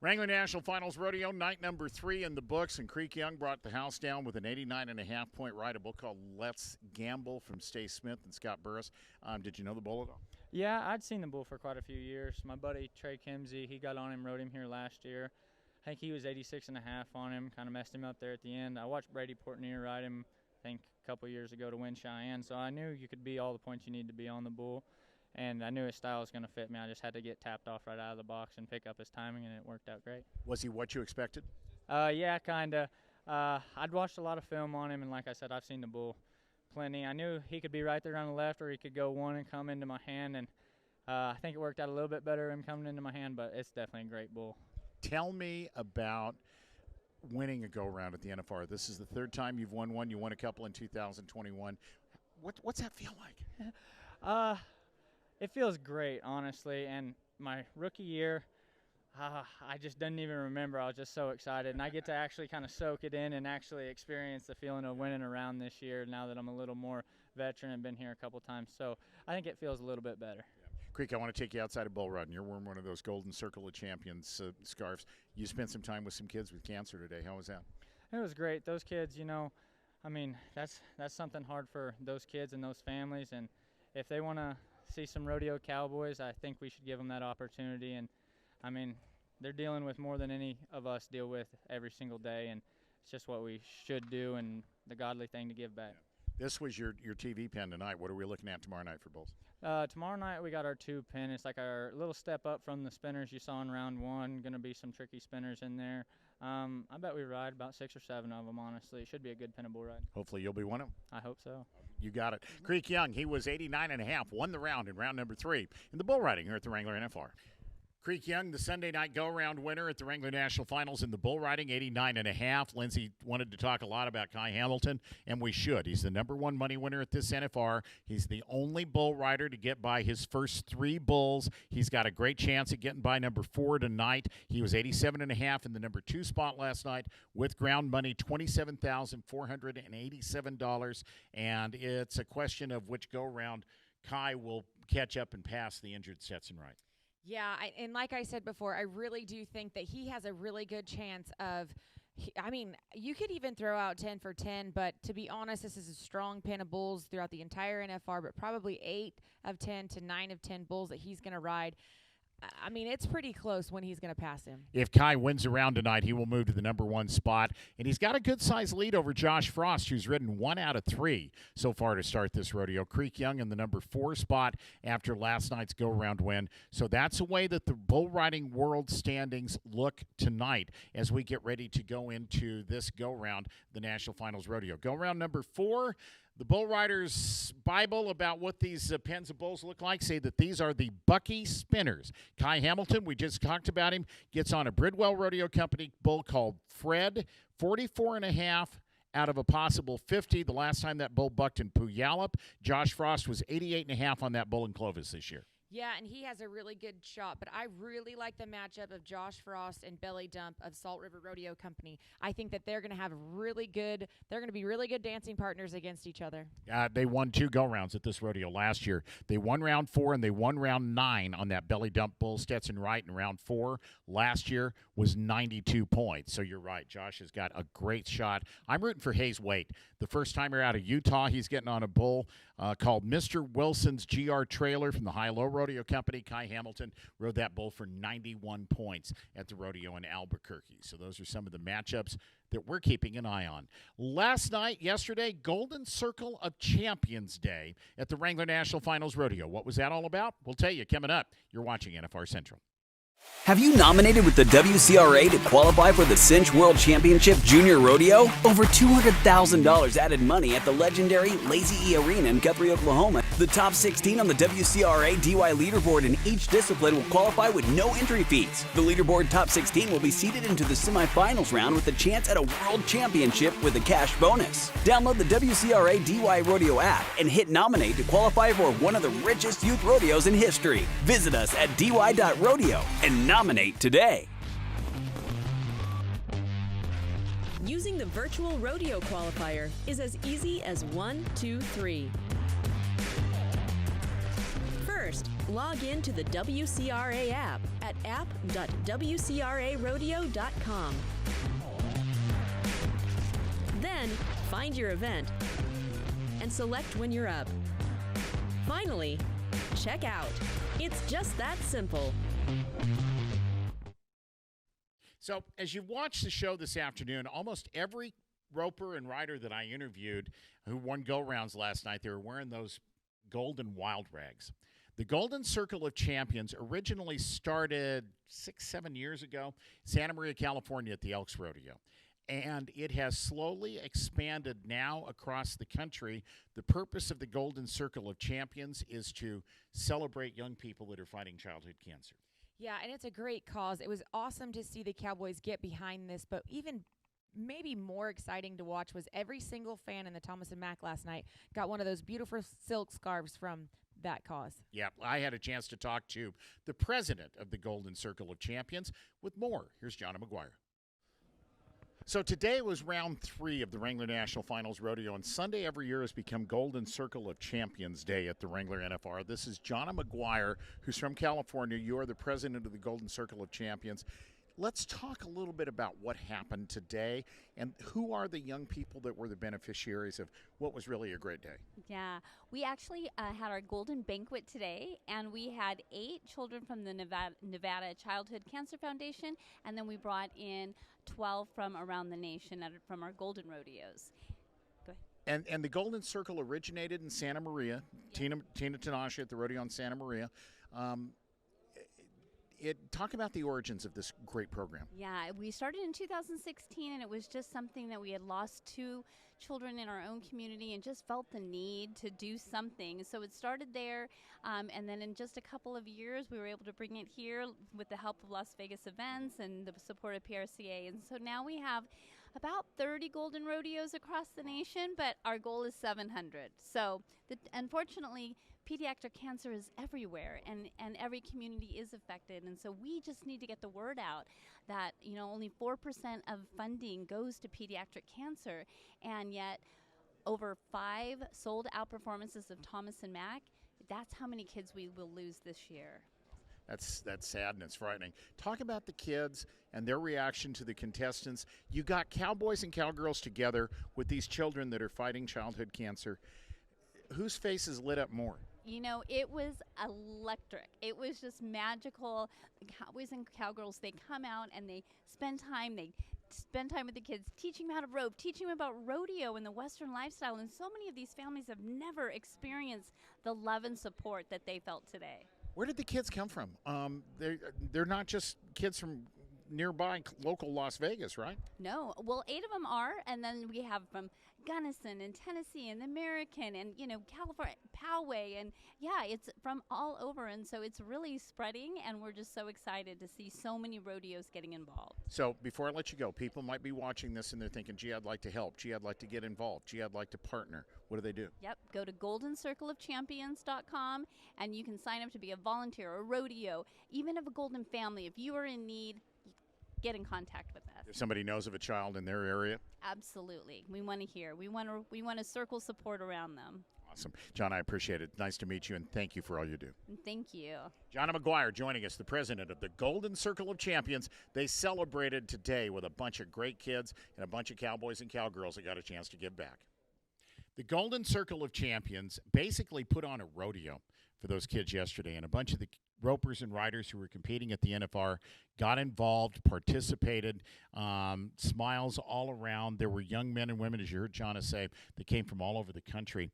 Speaker 1: Wrangler National Finals Rodeo, night number 3 in the books, and Creek Young brought the house down with an 89.5 point ride, a bull called Let's Gamble from Stace Smith and Scott Burris. Did you know the bull at all?
Speaker 18: Yeah, I'd seen the bull for quite a few years. My buddy Trey Kimsey, he got on him, rode him here last year. I think he was 86.5 on him, kind of messed him up there at the end. I watched Brady Portnier ride him, I think, a couple years ago to win Cheyenne, so I knew you could be all the points you need to be on the bull, and I knew his style was going to fit me. I just had to get tapped off right out of the box and pick up his timing, and it worked out great.
Speaker 1: Was he what you expected?
Speaker 18: Yeah, kind of. I'd watched a lot of film on him, and like I said, I've seen the bull plenty. I knew he could be right there on the left, or he could go one and come into my hand, and I think it worked out a little bit better him coming into my hand, but it's definitely a great bull.
Speaker 1: Tell me about winning a go-round at the NFR. This is the 3rd time you've won one. You won a couple in 2021. What's that feel like?
Speaker 18: It feels great, honestly. And my rookie year, I just didn't even remember. I was just so excited. And I get to actually kind of soak it in and actually experience the feeling of winning around this year now that I'm a little more veteran and been here a couple times. So I think it feels a little bit better.
Speaker 1: Creek, I want to take you outside of bull riding. You're wearing one of those Golden Circle of Champions scarves. You spent some time with some kids with cancer today. How was that?
Speaker 18: It was great. Those kids, you know, I mean, that's something hard for those kids and those families. And if they want to see some rodeo cowboys, I think we should give them that opportunity. And, I mean, they're dealing with more than any of us deal with every single day. And it's just what we should do and the godly thing to give back.
Speaker 1: This was your TV pen tonight. What are we looking at tomorrow night for bulls?
Speaker 18: Tomorrow night we got our 2 pin. It's like our little step up from the spinners you saw in round 1. Going to be some tricky spinners in there. I bet we ride about 6 or 7 of them, honestly. It should be a good pinnable ride.
Speaker 1: Hopefully you'll be one of them.
Speaker 18: I hope so.
Speaker 1: You got it. Creek Young, he was 89.5, won the round in round number 3 in the bull riding here at the Wrangler NFR. Creek Young, the Sunday night go-round winner at the Wrangler National Finals in the bull riding, 89.5. Lindsay wanted to talk a lot about Kai Hamilton, and we should. He's the number 1 money winner at this NFR. He's the only bull rider to get by his first 3 bulls. He's got a great chance at getting by number 4 tonight. He was 87.5 in the number 2 spot last night with ground money, $27,487, and it's a question of which go-round Kai will catch up and pass the injured Stetson Wright.
Speaker 2: Yeah, and like I said before, I really do think that he has a really good chance of I mean, you could even throw out 10 for 10, but to be honest, this is a strong pin of bulls throughout the entire NFR, but probably 8 of 10 to 9 of 10 bulls that he's going to ride. I mean, it's pretty close when he's going to pass him.
Speaker 1: If Kai wins around tonight, he will move to the number 1 spot. And he's got a good-sized lead over Josh Frost, who's ridden 1 out of 3 so far to start this rodeo. Creek Young in the number 4 spot after last night's go-round win. So that's the way that the bull riding world standings look tonight as we get ready to go into this go-round, the National Finals Rodeo. Go-round number 4. The Bull Riders' Bible about what these pens of bulls look like say that these are the Bucky Spinners. Kai Hamilton, we just talked about him, gets on a Bridwell Rodeo Company bull called Fred, 44.5 out of a possible 50. The last time that bull bucked in Puyallup. Josh Frost was 88.5 on that bull in Clovis this year.
Speaker 2: Yeah, and he has a really good shot, but I really like the matchup of Josh Frost and Belly Dump of Salt River Rodeo Company. I think that they're going to have they're going to be really good dancing partners against each other.
Speaker 1: They won 2 go-rounds at this rodeo last year. They won round 4 and they won round 9 on that Belly Dump bull, Stetson Wright, in round 4 last year was 92 points. So you're right. Josh has got a great shot. I'm rooting for Hayes Waite. The first timer out of Utah, he's getting on a bull called Mr. Wilson's GR Trailer from the High-Low Rodeo Company. Kai Hamilton rode that bull for 91 points at the rodeo in Albuquerque. So those are some of the matchups that we're keeping an eye on. Yesterday, Golden Circle of Champions Day at the Wrangler National Finals Rodeo. What was that all about? We'll tell you coming up. You're watching NFR Central.
Speaker 19: Have you nominated with the WCRA to qualify for the Cinch World Championship Junior Rodeo? Over $200,000 added money at the legendary Lazy E Arena in Guthrie, Oklahoma. The top 16 on the WCRA DY leaderboard in each discipline will qualify with no entry fees. The leaderboard top 16 will be seeded into the semifinals round with a chance at a World Championship with a cash bonus. Download the WCRA DY Rodeo app and hit nominate to qualify for one of the richest youth rodeos in history. Visit us at dy.rodeo and nominate today.
Speaker 20: Using the virtual rodeo qualifier is as easy as 1, 2, 3. First, log in to the WCRA app at app.wcrarodeo.com. Then, find your event and select when you're up. Finally, check out. It's just that simple.
Speaker 1: So as you've watched the show this afternoon, almost every roper and rider that I interviewed who won go-rounds last night, they were wearing those golden wild rags. The Golden Circle of Champions originally started 6-7 years ago, Santa Maria, California at the Elks Rodeo. And it has slowly expanded now across the country. The purpose of the Golden Circle of Champions is to celebrate young people that are fighting childhood cancer.
Speaker 2: Yeah, and it's a great cause. It was awesome to see the Cowboys get behind this, but even maybe more exciting to watch was every single fan in the Thomas and Mack last night got one of those beautiful silk scarves from that cause.
Speaker 1: Yeah, I had a chance to talk to the president of the Golden Circle of Champions with more. Here's John McGuire. So today was round 3 of the Wrangler National Finals Rodeo, and Sunday every year has become Golden Circle of Champions Day at the Wrangler NFR. This is John McGuire, who's from California. You are the president of the Golden Circle of Champions. Let's talk a little bit about what happened today and who are the young people that were the beneficiaries of what was really a great day.
Speaker 21: Yeah, we actually had our golden banquet today, and we had 8 children from the Nevada Childhood Cancer Foundation, and then we brought in 12 from around the nation from our golden rodeos. Go ahead.
Speaker 1: And the Golden Circle originated in Santa Maria. Yeah. Tina Tanashi at the rodeo in Santa Maria. Talk about the origins of this great program.
Speaker 21: Yeah, we started in 2016, and it was just something that we had lost 2 children in our own community and just felt the need to do something. So it started there, and then in just a couple of years, we were able to bring it here with the help of Las Vegas Events and the support of PRCA. And so now we have about 30 golden rodeos across the nation, but our goal is 700. So unfortunately, pediatric cancer is everywhere, and every community is affected, and so we just need to get the word out that only 4% of funding goes to pediatric cancer, and yet over 5 sold out performances of Thomas and Mack. That's how many kids we will lose this year.
Speaker 1: That's sad and it's frightening. Talk about the kids and their reaction to the contestants. You got cowboys and cowgirls together with these children that are fighting childhood cancer. Whose faces lit up more?
Speaker 21: It was electric. It was just magical. The cowboys and cowgirls, they come out and they spend time with the kids, teaching them how to rope, teaching them about rodeo and the Western lifestyle. And so many of these families have never experienced the love and support that they felt today.
Speaker 1: Where did the kids come from? They're not just kids from nearby local Las Vegas, right?
Speaker 21: No. Well, 8 of them are, and then we have from Gunnison and Tennessee and the American and, California, Poway. And yeah, it's from all over. And so it's really spreading, and we're just so excited to see so many rodeos getting involved.
Speaker 1: So before I let you go, people might be watching this and they're thinking, gee, I'd like to help. Gee, I'd like to get involved. Gee, I'd like to partner. What do they do?
Speaker 21: Yep. Go to goldencircleofchampions.com, and you can sign up to be a volunteer, a rodeo, even of a golden family. If you are in need, get in contact with us.
Speaker 1: If somebody knows of a child in their area?
Speaker 21: Absolutely. We want to hear. We want to circle support around them.
Speaker 1: Awesome. John, I appreciate it. Nice to meet you, and thank you for all you do.
Speaker 21: And thank you.
Speaker 1: Jonna McGuire joining us, the president of the Golden Circle of Champions. They celebrated today with a bunch of great kids and a bunch of cowboys and cowgirls that got a chance to give back. The Golden Circle of Champions basically put on a rodeo for those kids yesterday, and a bunch of the ropers and riders who were competing at the NFR got involved, participated, smiles all around. There were young men and women, as you heard Jonna say, that came from all over the country.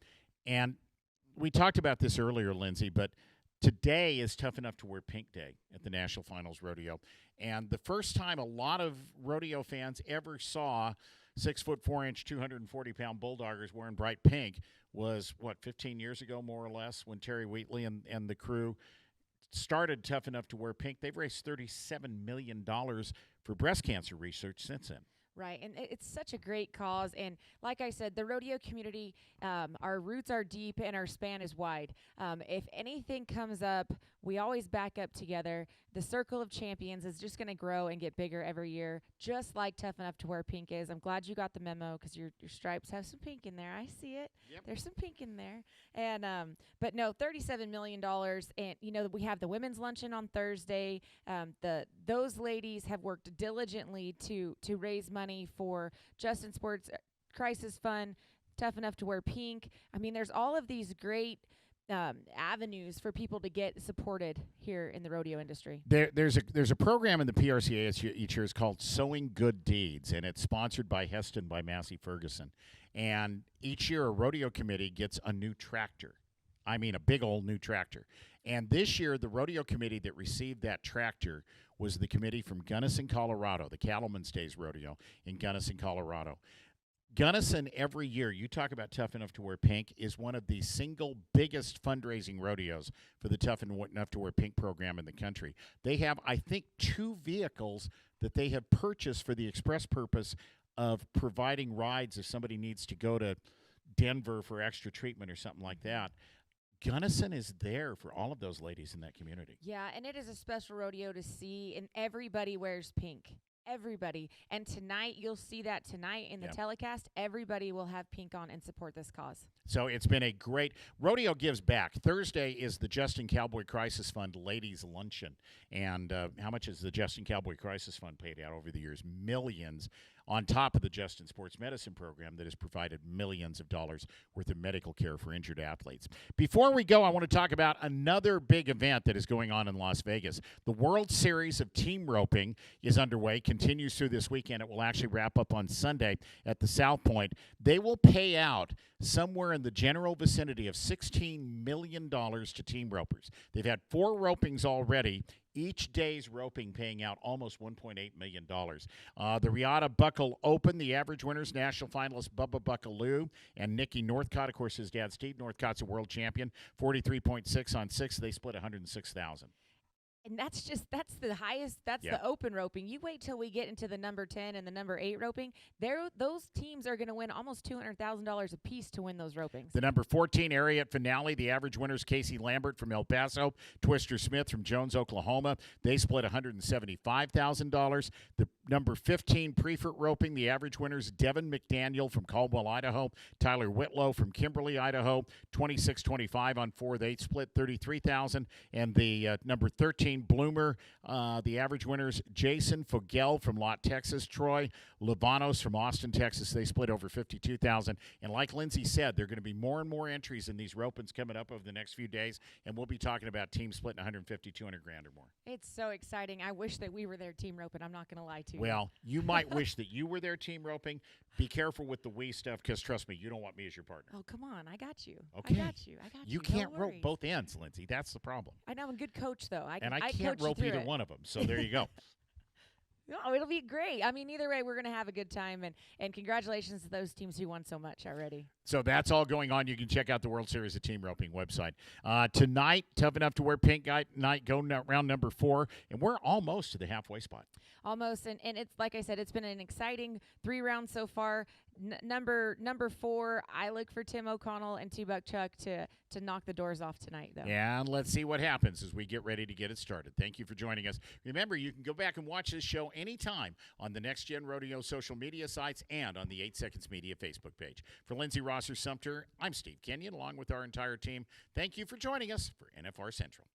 Speaker 1: And we talked about this earlier, Lindsay, but today is Tough Enough to Wear Pink Day at the National Finals Rodeo. And the first time a lot of rodeo fans ever saw 6 foot 4 inch, 240-pound bulldoggers wearing bright pink was, 15 years ago, more or less, when Terry Wheatley and the crew started Tough Enough to Wear Pink. They've raised $37 million for breast cancer research since then.
Speaker 2: Right, and it's such a great cause. And like I said, the rodeo community, our roots are deep and our span is wide. If anything comes up, we always back up together. The Circle of Champions is just going to grow and get bigger every year, just like Tough Enough to Wear Pink is. I'm glad you got the memo because your stripes have some pink in there. I see it.
Speaker 1: Yep.
Speaker 2: There's some pink in there. And but no, $37 million. And, we have the women's luncheon on Thursday. Those ladies have worked diligently to raise money for Justin Sports Crisis Fund, Tough Enough to Wear Pink. I mean, there's all of these great avenues for people to get supported here in the rodeo industry.
Speaker 1: There's a program in the PRCA each year. It's called Sowing Good Deeds, and it's sponsored by Heston by Massey Ferguson. And each year a rodeo committee gets a new tractor. I mean, a big old new tractor. And this year, the rodeo committee that received that tractor was the committee from Gunnison, Colorado, the Cattlemen's Days Rodeo in Gunnison, Colorado. Gunnison, every year, you talk about Tough Enough to Wear Pink, is one of the single biggest fundraising rodeos for the Tough Enough to Wear Pink program in the country. They have, I think, 2 vehicles that they have purchased for the express purpose of providing rides if somebody needs to go to Denver for extra treatment or something like that. Gunnison is there for all of those ladies in that community.
Speaker 2: Yeah, and it is a special rodeo to see, and everybody wears pink. Everybody. And tonight, you'll see that tonight in the telecast. Everybody will have pink on and support this cause.
Speaker 1: So it's been a great rodeo gives back. Thursday is the Justin Cowboy Crisis Fund Ladies Luncheon. And how much has the Justin Cowboy Crisis Fund paid out over the years? Millions, on top of the Justin Sports Medicine Program that has provided millions of dollars worth of medical care for injured athletes. Before we go, I want to talk about another big event that is going on in Las Vegas. The World Series of Team Roping is underway, continues through this weekend. It will actually wrap up on Sunday at the South Point. They will pay out somewhere in the general vicinity of $16 million to team ropers. They've had 4 ropings already. Each day's roping paying out almost $1.8 million. The Riata Buckle Open, the average winners, national finalist Bubba Buckaloo and Nikki Northcott. Of course, his dad, Steve Northcott's a world champion. 43.6 on 6. They split $106,000.
Speaker 2: And that's the highest, the open roping. You wait till we get into the number 10 and the number 8 roping. Those teams are going to win almost $200,000 apiece to win those ropings.
Speaker 1: The number 14 Ariat finale, the average winners Casey Lambert from El Paso, Twister Smith from Jones, Oklahoma. They split $175,000. The number 15 Preferred roping, the average winners Devin McDaniel from Caldwell, Idaho, Tyler Whitlow from Kimberly, Idaho. 26-25 on 4. They split $33,000. And the number 13 Bloomer, the average winners Jason Fogel from Lott, Texas, Troy Lavanos from Austin, Texas. They split over $52,000. And like Lindsay said, there are going to be more and more entries in these ropings coming up over the next few days, and we'll be talking about teams splitting $150,000, $200,000 or more.
Speaker 2: It's so exciting. I wish that we were there team roping. I'm not going to lie to you.
Speaker 1: Well, you might wish that you were there team roping. Be careful with the we stuff, because trust me, you don't want me as your partner.
Speaker 2: Oh, come on. I got you.
Speaker 1: Okay.
Speaker 2: I got you.
Speaker 1: You can't rope both ends, Lindsay. That's the problem.
Speaker 2: I know I'm a good coach, though.
Speaker 1: I can't rope either one of them, so there you go.
Speaker 2: No, it'll be great. I mean, either way, we're going to have a good time, and congratulations to those teams who won so much already.
Speaker 1: So that's all going on. You can check out the World Series of Team Roping website. Tonight, Tough Enough to Wear Pink night, go round number 4, and we're almost to the halfway spot.
Speaker 2: Almost, and it's like I said, it's been an exciting 3 rounds so far. Number 4, I look for Tim O'Connell and T-Buck Chuck to knock the doors off tonight, though.
Speaker 1: And let's see what happens as we get ready to get it started. Thank you for joining us. Remember, you can go back and watch this show anytime on the Next Gen Rodeo social media sites and on the 8 Seconds Media Facebook page. For Lindsey Rosser Sumter, I'm Steve Kenyon, along with our entire team. Thank you for joining us for NFR Central.